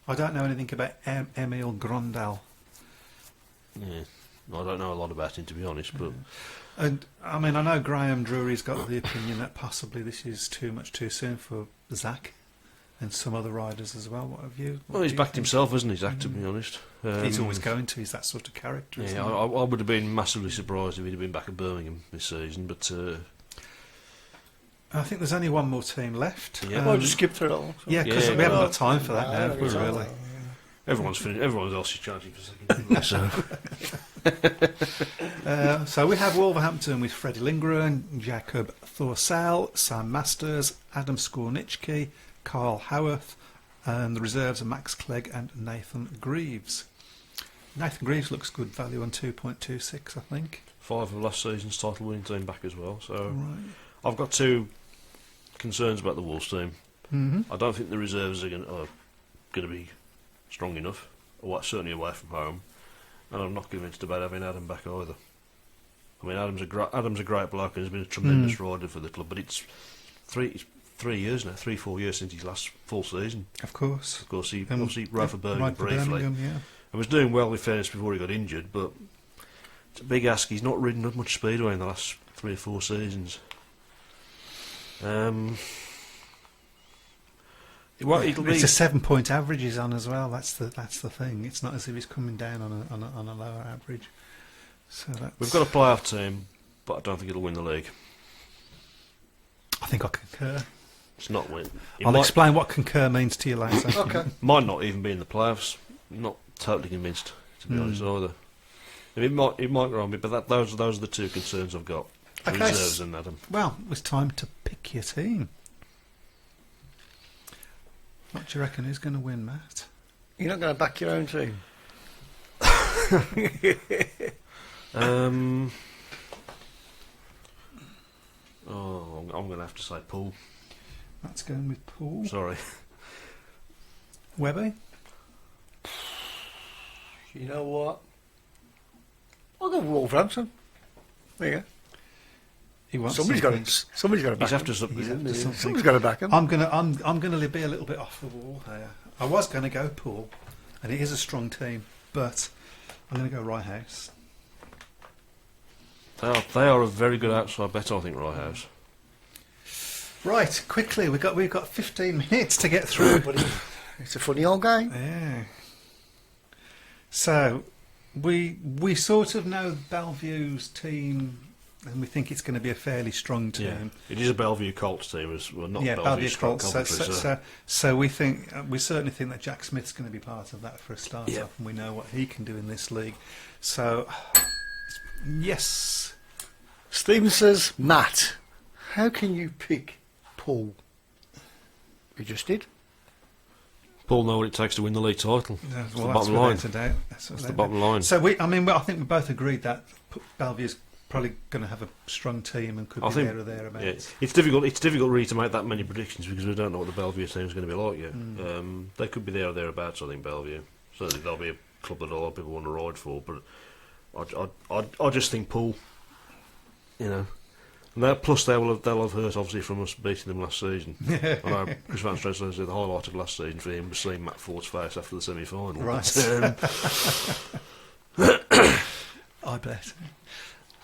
I don't know anything about Emil Grondal. Yeah. I don't know a lot about him, to be honest, but And I mean, I know Graham Drury's got the opinion that possibly this is too much too soon for Zach and some other riders as well. What have you? well, he's backed himself, hasn't he, Zach, to be honest? He's always going to. He's that sort of character. Isn't Yeah, he? I would have been massively surprised if he'd have been back at Birmingham this season, but I think there's only one more team left. Yeah. Well, just skip through it all. Yeah, because Yeah, we haven't well, got time for that no, now, have we, exactly. really? everyone's finished. Everyone else is charging for second. So So we have Wolverhampton with Freddie Lindgren, Jacob Thorsell, Sam Masters, Adam Skornicki, Carl Howarth, and the reserves are Max Clegg and Nathan Greaves. Nathan Greaves looks good value on 2.26, I think. 5 of last season's title winning team back as well. So Right. I've got 2 concerns about the Wolves team. Mm-hmm. I don't think the reserves are going to be strong enough, certainly away from home. And I'm not convinced about having Adam back either. I mean, Adam's a great bloke and has been a tremendous rider for the club, but it's 4 years since his last full season. Of course. Of course, he obviously rode for Birmingham Right for briefly Birmingham, yeah. and was doing well, with fairness, before he got injured, but it's a big ask. He's not ridden much Speedway in the last 3 or 4 seasons. It'll be It's a 7-point average he's on as well. That's the thing. It's not as if he's coming down on a lower average. So that's, we've got a playoff team, but I don't think it'll win the league. I think I concur. It's not win. It I'll might, explain what concur means to you later. Okay. might not even be in the playoffs. Not totally convinced, to be honest, either. It might grow on me, but those are the 2 concerns I've got. The Okay. reserves and Adam. Well, it was time to pick your team. What do you reckon? Who's going to win, Matt? You're not going to back your own team. I'm going to have to say Paul. Matt's going with Paul. Sorry. Webby? You know what? I'll go with Wolverhampton. There you go. He wants Somebody's got something. to. Somebody's got to back. He's after him. something. He's after something. Somebody's got to back him. I'm gonna be a little bit off the wall here. I was going to go Paul, and it is a strong team, but I'm going to go Rye House. They are a very good outside bet, I think, Rye House. Right, quickly, we've got 15 minutes to get through. But it's a funny old game. Yeah. So we sort of know Bellevue's team, and we think it's going to be a fairly strong team. It is a Bellevue Colts team, not Yeah, Bellevue Bellevue Colts. Coventry. So we think we certainly think that Jack Smith's going to be part of that for a start Yeah. off, and we know what he can do in this league. So yes, Stephen says, Matt, how can you pick Paul? You just did. Paul know what it takes to win the league title. that's the bottom line. Today. That's the bottom line. So I think we both agreed that Bellevue's probably going to have a strong team and could I be think- there or thereabouts. Yeah, it's difficult. It's difficult really to make that many predictions because we don't know what the Bellevue team is going to be like yet. They could be there or thereabouts. I think Bellevue. Certainly they'll be a club that a lot of people want to ride for. But I just think Paul. You know, and plus they'll have hurt obviously from us beating them last season. I know Chris Van Strauss said the highlight of last season for him was seeing Matt Ford's face after the semi-final. Right. But, I bet.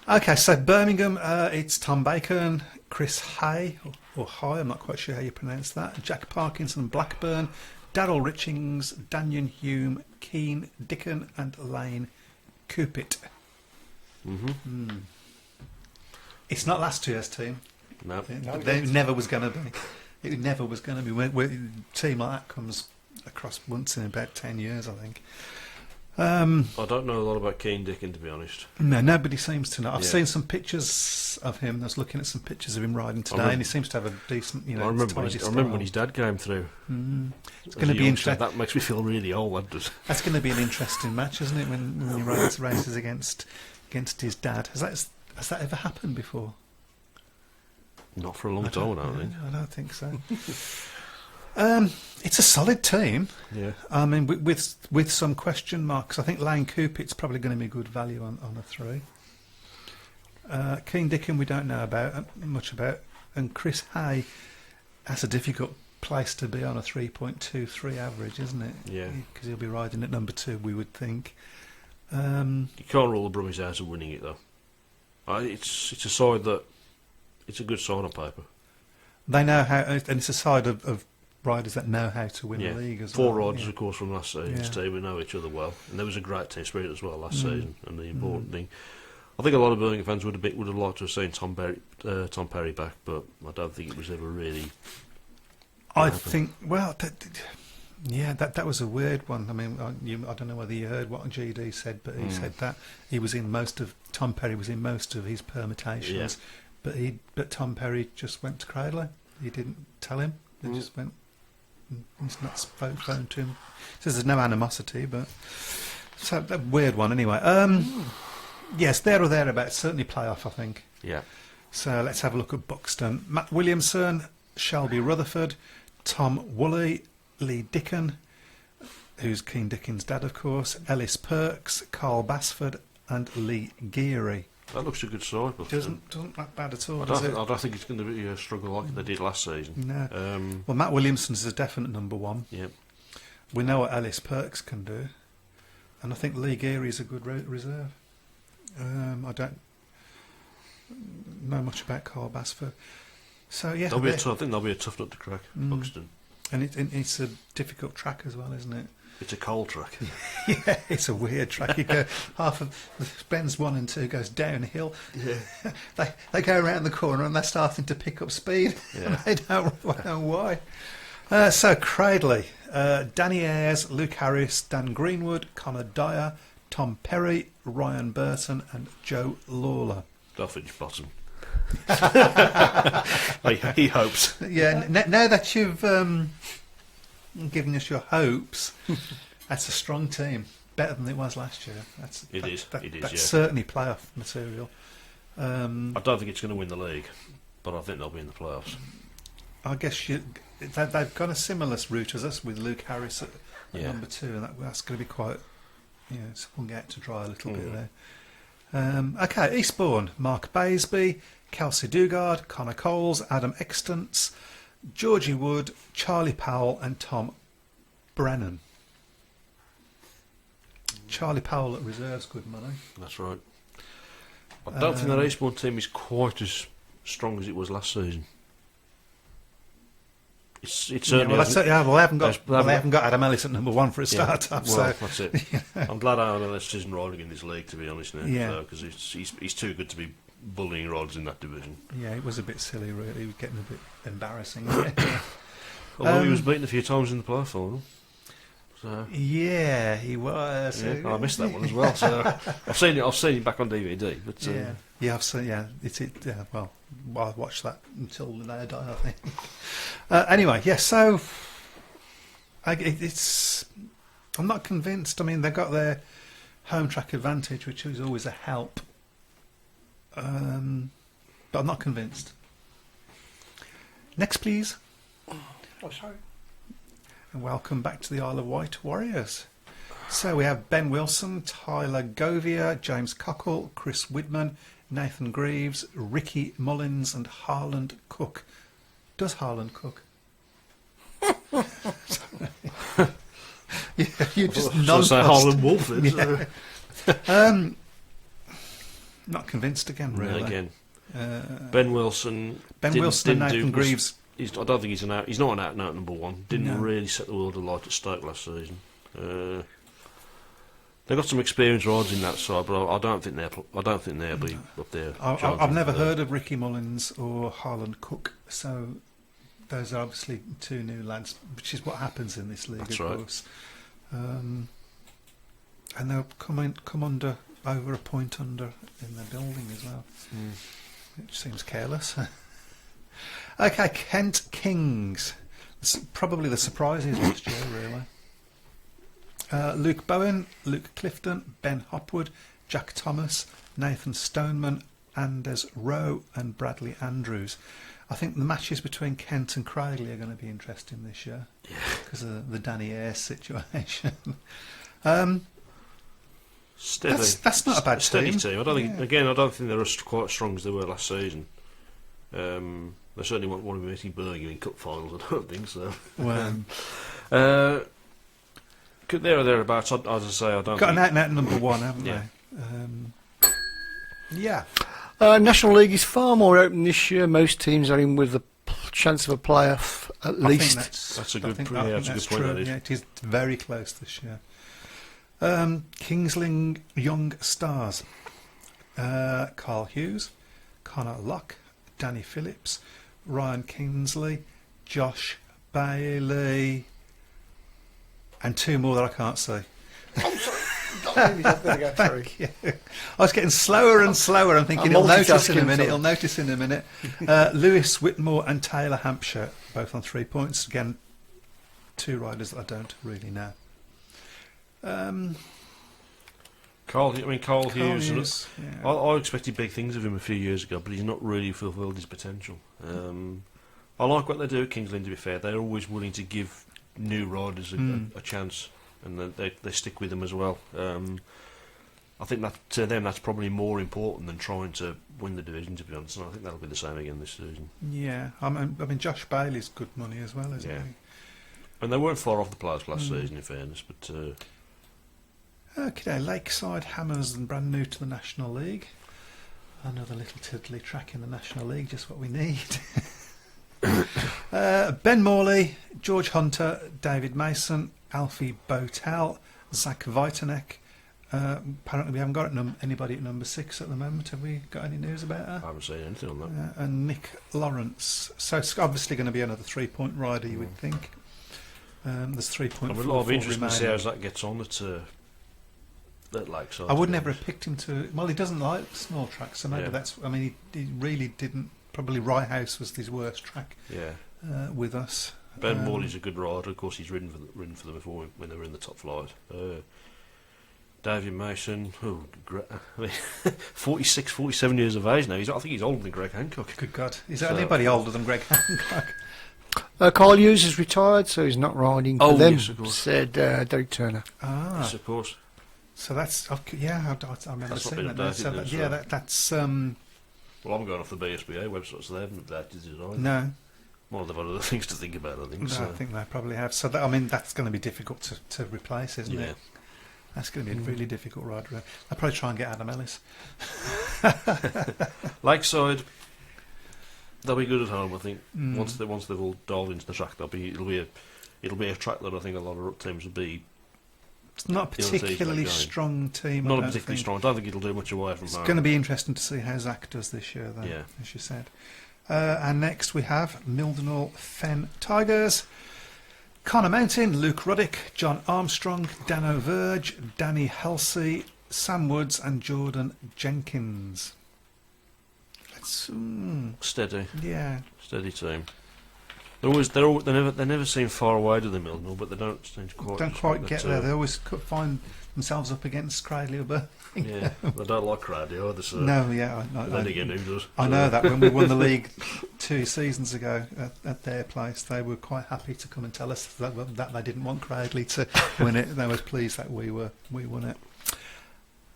Okay, so Birmingham, it's Tom Bacon, Chris Hay, or Hay, I'm not quite sure how you pronounce that, Jack Parkinson, Blackburn, Darryl Richings, Daniel Hume, Keane, Dickon, and Lane Coopit. It's not last year's team. no. It never was going to be. It never was going to be. A team like that comes across once in about 10 years, I think. I don't know a lot about Keane Dickon, to be honest. No, nobody seems to know. I've Yeah. seen some pictures of him. I was looking at some pictures of him riding today, remember- and he seems to have a decent, I remember when tidy his style. dad came through. It's going to be interesting. That makes me feel really old. That does. That's going to be an interesting match, isn't it? When he rides races against his dad. Has that ever happened before? Not for a long time, I don't think. I don't think so. It's a solid team. Yeah. I mean, with some question marks. I think Lane Coopit's probably going to be good value on a 3. Keane Dickon we don't know much about, and Chris Hay, that's a difficult place to be on a 3.23 average, isn't it? Yeah. Because he'll be riding at number 2, we would think. You can't rule the Brummies out of winning it though. It's a side that it's a good side on paper. They know how, and it's a side of riders that know how to win the league as Four well. riders, of course, from last season's team. We know each other well, and there was a great team spirit as well last season. And the important thing, I think a lot of Birmingham fans would have liked to have seen Tom Perry back, but I don't think it was ever really. I think, well, that was a weird one. I mean, I don't know whether you heard what GD said, but he said that Tom Perry was in most of his permutations, but Tom Perry just went to Cradley. He didn't tell him. They just went. He's not phoned to him. Says there's no animosity, but so a weird one anyway. Yes, there or thereabouts. Certainly playoff, I think. Yeah. So let's have a look at Buxton. Matt Williamson, Shelby Rutherford, Tom Woolley, Lee Dickon, who's Keen Dickin's dad, of course, Ellis Perks, Carl Basford, and Lee Geary. That looks a good side, but Doesn't look bad at all, I does it? don't think it's going to be a struggle like they did last season. No. Well, Matt Williamson's a definite number one. Yep. We know what Ellis Perks can do, and I think Lee Geary's a good reserve. I don't know much about Carl Basford. So, yeah. I think that'll be a tough nut to crack, Buxton. And it's a difficult track as well, isn't it? It's a cold track. Yeah, it's a weird track. You go half of the bends 1 and 2 goes downhill. Yeah. they go around the corner and they're starting to pick up speed. Yeah. They don't know why. So Cradley, Danny Ayres, Luke Harris, Dan Greenwood, Connor Dyer, Tom Perry, Ryan Burton, and Joe Lawler. They'll finish bottom. he hopes. Yeah. Now that you've given us your hopes, that's a strong team. Better than it was last year. That's certainly playoff material. I don't think it's going to win the league, but I think they'll be in the playoffs. I guess they've got a similar route as us with Luke Harris at number 2, and that's going to be quite, someone get to dry a little bit there. Okay, Eastbourne, Mark Baisby, Kelsey Dugard, Connor Coles, Adam Extance, Georgie Wood, Charlie Powell, and Tom Brennan. Charlie Powell at reserves, good money. That's right. I don't think that Eastbourne team is quite as strong as it was last season. It's certainly. They haven't got Adam Ellis at number 1 for a start up. Well, so that's it. I'm glad Adam Ellis isn't riding in this league, to be honest now. Because he's too good to be bullying riders in that division. Yeah, it was a bit silly, really. It was getting a bit embarrassing. Although he was beaten a few times in the playoff final. So. Yeah, he was. Yeah, I missed that one as well. So I've seen it back on DVD. But I've seen. Yeah, well, I watched that until the day I die, I think. Anyway, so it's. I'm not convinced. I mean, they got their home track advantage, which is always a help. But I'm not convinced. Next, please. Oh, sorry. And welcome back to the Isle of Wight Warriors. So we have Ben Wilson, Tyler Govia, James Cockle, Chris Widman, Nathan Greaves, Ricky Mullins, and Harland Cook. Does Harland cook? You just Harland Wolford. Yeah. Not convinced again, really. Again, Ben Wilson. And Nathan Greaves. I don't think he's not an out and out number 1. Didn't really set the world alight at Stoke last season. They've got some experienced riders in that side, but I don't think they'll be up there. I've never heard of Ricky Mullins or Harland Cook, so those are obviously 2 new lads, which is what happens in this league, That's of right. course. And they'll come under over a point under in their building as well, which seems careless. Okay, Kent Kings. Probably the surprises last year, really. Luke Bowen, Luke Clifton, Ben Hopwood, Jack Thomas, Nathan Stoneman, Anders Rowe, and Bradley Andrews. I think the matches between Kent and Cradley are going to be interesting this year because of the Danny Ayres situation. That's not a bad steady team. I don't think. Again, I don't think they're quite as strong as they were last season. They certainly won't want to be meeting Birmingham in cup finals. I don't think so. Well, There or thereabouts. As I say, I don't. Got an think... out-and-out number one, haven't Yeah. they? Yeah. National League is far more open this year. Most teams are in with the chance of a playoff at I think least. That's a good. I think Yeah, that's a that's good point. true. That is. Yeah, it is very close this year. Kingsling Young Stars. Carl Hughes, Connor Locke, Danny Phillips, Ryan Kingsley, Josh Bailey, and two more that I can't see. I'm sorry. Don't leave me, I've got to go through. Thank you. I was getting slower and slower. I'm thinking I'm he'll notice in a multitasking, minute. Phil. He'll notice in a minute. Lewis Whitmore and Taylor Hampshire, both on 3 points. Again, two riders that I don't really know. Carl Hughes. Yeah. I expected big things of him a few years ago, but he's not really fulfilled his potential. I like what they do at King's Lynn, to be fair. They're always willing to give new riders a chance, and they stick with them as well. I think that to them that's probably more important than trying to win the division, to be honest, and I think that'll be the same again this season. Yeah, I mean Josh Bailey's good money as well, isn't Yeah. he? And they weren't far off the players last season, in fairness, but... Okay, Lakeside Hammers and brand new to the National League. Another little tiddly track in the National League, just what we need. Ben Morley, George Hunter, David Mason, Alfie Botel, Zach Vitanek. Apparently we haven't got anybody at number 6 at the moment. Have we got any news about her? I haven't seen anything on that. And Nick Lawrence. So it's obviously going to be another 3-point rider, you would think. There's 3.4 I'll be interested to see how remaining. that gets on at Lakeside. I would to be never honest. have picked him to. Well, he doesn't like small tracks, so maybe Yeah. that's. I mean, he really didn't. Probably Rye House was his worst track Yeah. with us. Ben Morley's a good rider. Of course, he's ridden for them before when they were in the top flight. David Mason, I mean, 46, 47 years of age now. I think he's older than Greg Hancock. Good God, is there So- anybody older than Greg Hancock? Carl Hughes is retired, so he's not riding for Oh, them, yes, of course. said Derek Turner. Ah, Yes, of course. so that's okay, yeah. I remember That's not seeing been that. updated So then, yeah, so- that's Well, I'm going off the BSBA website, so they haven't updated it either. no. Well, they've got other things to think about, I think. No, so. I think they probably have. So I mean, that's going to be difficult to replace, isn't Yeah. it? That's going to be a really difficult rider. I'll probably try and get Adam Ellis. Lakeside, they'll be good at home, I think. Mm. Once they've all dialed into the track, it'll be a track that I think a lot of teams will be It's not a The other team's particularly not going. strong team. I not don't particularly think. strong. I don't think it'll do much away from It's home. going to be interesting to see how Zach does this year, though, Yeah. as you said. And next we have Mildenhall Fen Tigers. Connor Mountain, Luke Ruddick, John Armstrong, Dan O'Verge, Danny Halsey, Sam Woods and Jordan Jenkins. That's, steady yeah. team. They never seem far away to the Millwall, but they don't seem to quite. Don't quite that, get there. They always find themselves up against Cradley or Birmingham. Yeah, they don't like Cradley either. So No, yeah. then again, who does? I know that when we won the league 2 seasons ago at their place, they were quite happy to come and tell us that they didn't want Cradley to win it. They were pleased that we won it.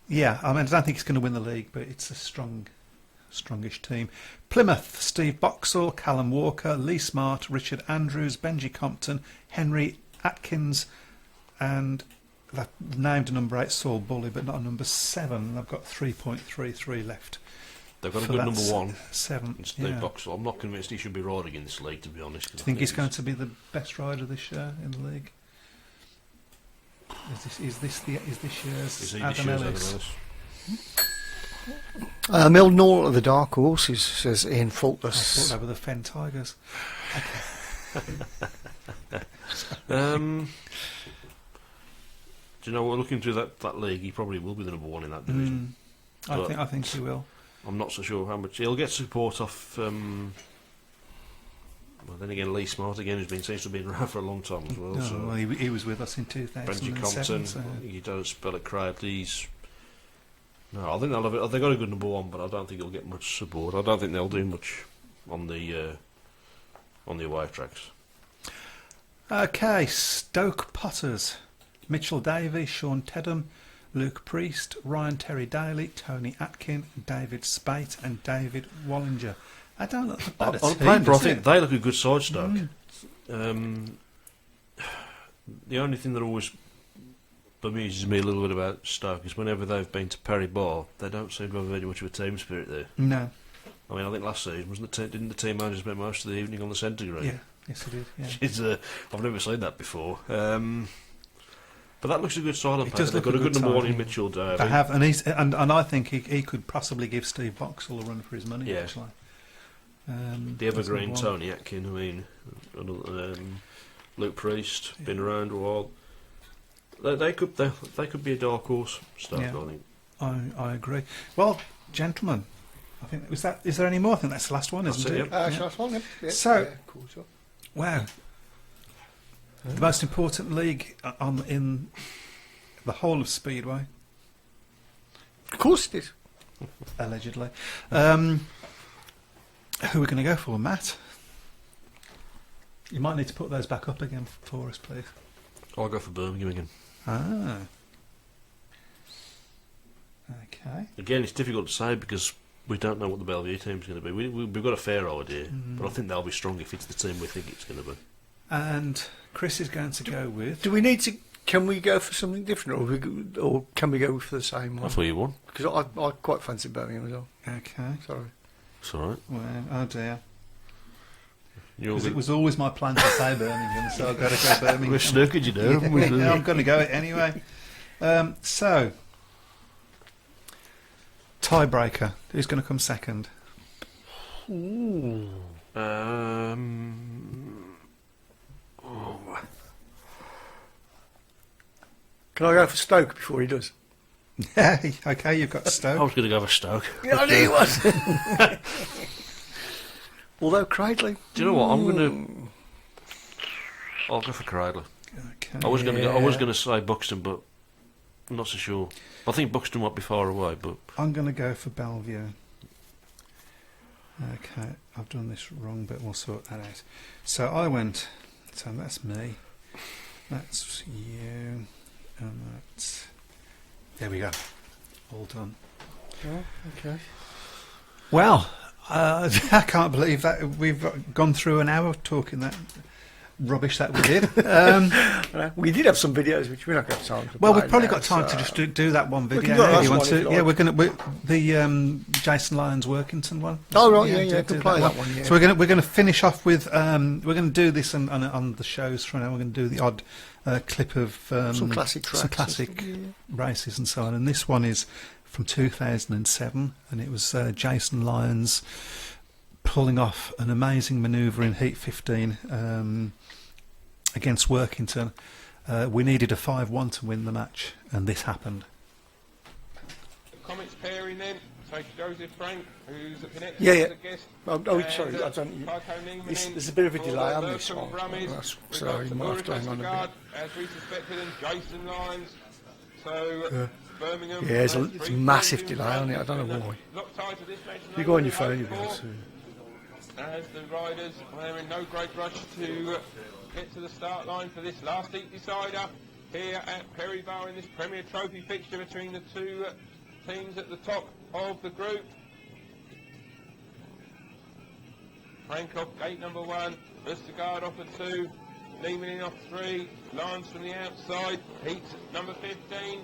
Yeah, I mean, I don't think it's going to win the league, but it's a strongish team. Plymouth, Steve Boxall, Callum Walker, Lee Smart, Richard Andrews, Benji Compton, Henry Atkins, and that named a number 8, Saul Bully, but not a number 7. They've got 3.33 left. They've got a for good that number 1. 7. It's Steve Yeah. Boxall. I'm not convinced he should be riding in this league, to be honest. Do you think he's going to be the best rider this year in the league? Is this year's Adam Ellis? Mildenhall are the dark horses, says Ian I Faultless. thought they were the Fen Tigers. Do you know what? Looking through that league, he probably will be the number 1 in that division. I think he will. I'm not so sure how much he'll get support off. Well, then again, Lee Smart again, who's seems to have been around for a long time as well. No, so well, he was with us in Benji 2007. Compton, So. he does spell it Cradley's. No, I think they'll have it. They got a good number 1, but I don't think he'll get much support. I don't think they'll do much on the away tracks. Okay, Stoke Potters. Mitchell Davey, Sean Tedham, Luke Priest, Ryan Terry Daly, Tony Atkin, David Spate and David Wallinger. I don't look bad at On team, paper, I does think it? they look a good side, Stoke. The only thing that always bemuses me a little bit about Stoke is whenever they've been to Perry Bar, they don't seem to have very much of a team spirit there. No. I mean, I think last season didn't the team manager spend most of the evening on the centre green? Yeah. Yes, it did. Yeah. It's, I've never seen that before. But that looks a good side of It play. does They've look got a a good good number one side, in yeah. Mitchell Derby. They have, and I think he could possibly give Steve Boxall a run for his money. Yeah. Actually. The evergreen that's number one. Tony Atkin, I mean, Luke Priest, been around a while. They could be a dark horse start, Yeah. I think. I agree. Well, gentlemen, I think is there any more? I think that's the last one, isn't That's it, it? yep. Last one, yeah. Yeah. So- Yeah, cool, so. Wow. The most important league in the whole of Speedway, Of course it is. allegedly. Who are we going to go for, Matt? You might need to put those back up again for us, please. I'll go for Birmingham again. Ah. Okay. Again, it's difficult to say because we don't know what the Bellevue team's going to be. We've got a fair idea, but I think they'll be strong if it's the team we think it's going to be. And Chris is going to go with... Do we need to? Can we go for something different, or can we go for the same I one? thought you won. Because I quite fancy Birmingham as well. Okay. Sorry. It's all right. Well, oh dear. You're Because it good. was always my plan to say Birmingham, so I've got to go Birmingham. We're snookered, you know. haven't we? Yeah, I'm going to go it anyway. So, tiebreaker. Who's going to come second? Can I go for Stoke before he does? Okay, you've got I Stoke. was going to go for Stoke. Yeah, I knew he was. Although Cradley. Do you know what? I'll go for Cradley. Okay. I was going to say Buxton, but I'm not so sure. I think Buxton might be far away, but I'm going to go for Bellevue. Okay, I've done this wrong, but we'll sort that out. So I went. So that's me. That's you. And that's. There we go. All done. Oh, okay. Well, I can't believe that we've gone through an hour talking that rubbish that we did. We did have some videos which we're not going to have time to Well, play we've probably now, got time so- to just do that one We video. can do now, that you one want if to? you Yeah, like. the Jason Lyons Workington one. Oh, right, yeah, do can play that one, yeah. So we're going to finish off with we're going to do this on the shows from now. We're going to do the odd clip of Some classic tracks. some classic Yeah. races and so on. And this one is from 2007, and it was Jason Lyons pulling off an amazing manoeuvre in Heat 15 against Workington. We needed a 5-1 to win the match, and this happened. Comments pairing then. So Joseph Frank, who's connected Yeah, yeah. as a guest. Oh, sorry, I don't. There's a bit of a delay on this one. That's sorry, you might have to hang on a bit. As we suspected, and Jason Lyons. So Birmingham. Yeah, it's a has three massive points in delay on it. I front. don't know why. Loctite to this match, If you go on your phone, you'll be able to. As the riders are in no great rush to get to the start line for this last heat decider here at Perry Bar in this Premier Trophy fixture between the two teams at the top of the group. Frank off gate number 1, Vestergaard off at 2, Lehman in off 3, Lance from the outside, heat number 15.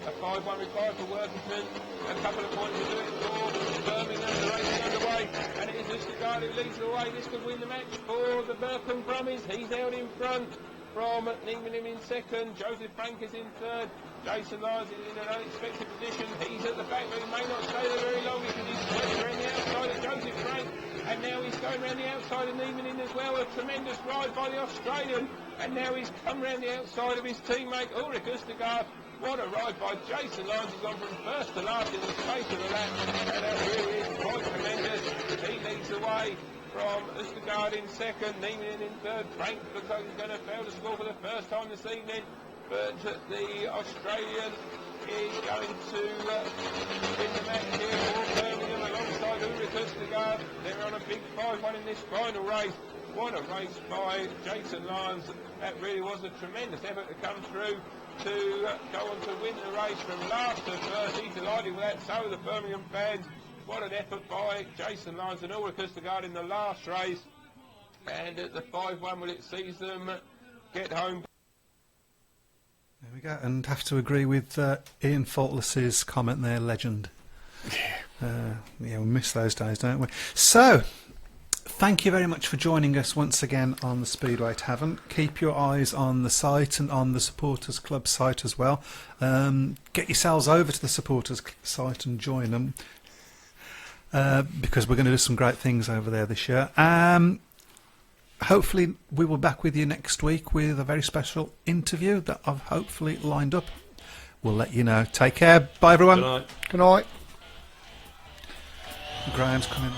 A 5-1 required for Workington. A couple of points to do it for Birmingham. The race is underway, and it is Vestergaard who leads the way. This could win the match for the Birkham Brummies. He's out in front from Neiman in second. Joseph Frank is in third. Jason Lyons is in an unexpected position. He's at the back, but he may not stay there very long because he's swept around the outside of Joseph Frank. And now he's going around the outside of Neiman as well. A tremendous ride by the Australian. And now he's come round the outside of his teammate Ulrich Vestergaard. What a ride by Jason Lyons. He's gone from first to last in the space of a lap. And that really is quite tremendous. He leads the way from Vestergaard in second, Neiman in third. Frank looks like he's going to fail to score for the first time this evening. But the Australian is going to win the match here for Birmingham alongside Ulrich Vestergaard. They're on a big 5-1 in this final race. What a race by Jason Lyons. That really was a tremendous effort to come through to go on to win the race from last to first. He's delighted with that, so are the Birmingham fans. What an effort by Jason Lyons and Ulrich Vestergaard in the last race. And at the 5-1, well, it sees them get home. There we go. And have to agree with Ian Faultless's comment there, legend. Yeah, we miss those days, don't we? So, thank you very much for joining us once again on the Speedway Tavern. Keep your eyes on the site and on the Supporters Club site as well. Get yourselves over to the Supporters site and join them, because we're going to do some great things over there this year. Hopefully we will be back with you next week with a very special interview that I've hopefully lined up. We'll let you know. Take care. Bye, everyone. Good night. Good night. Graham's coming.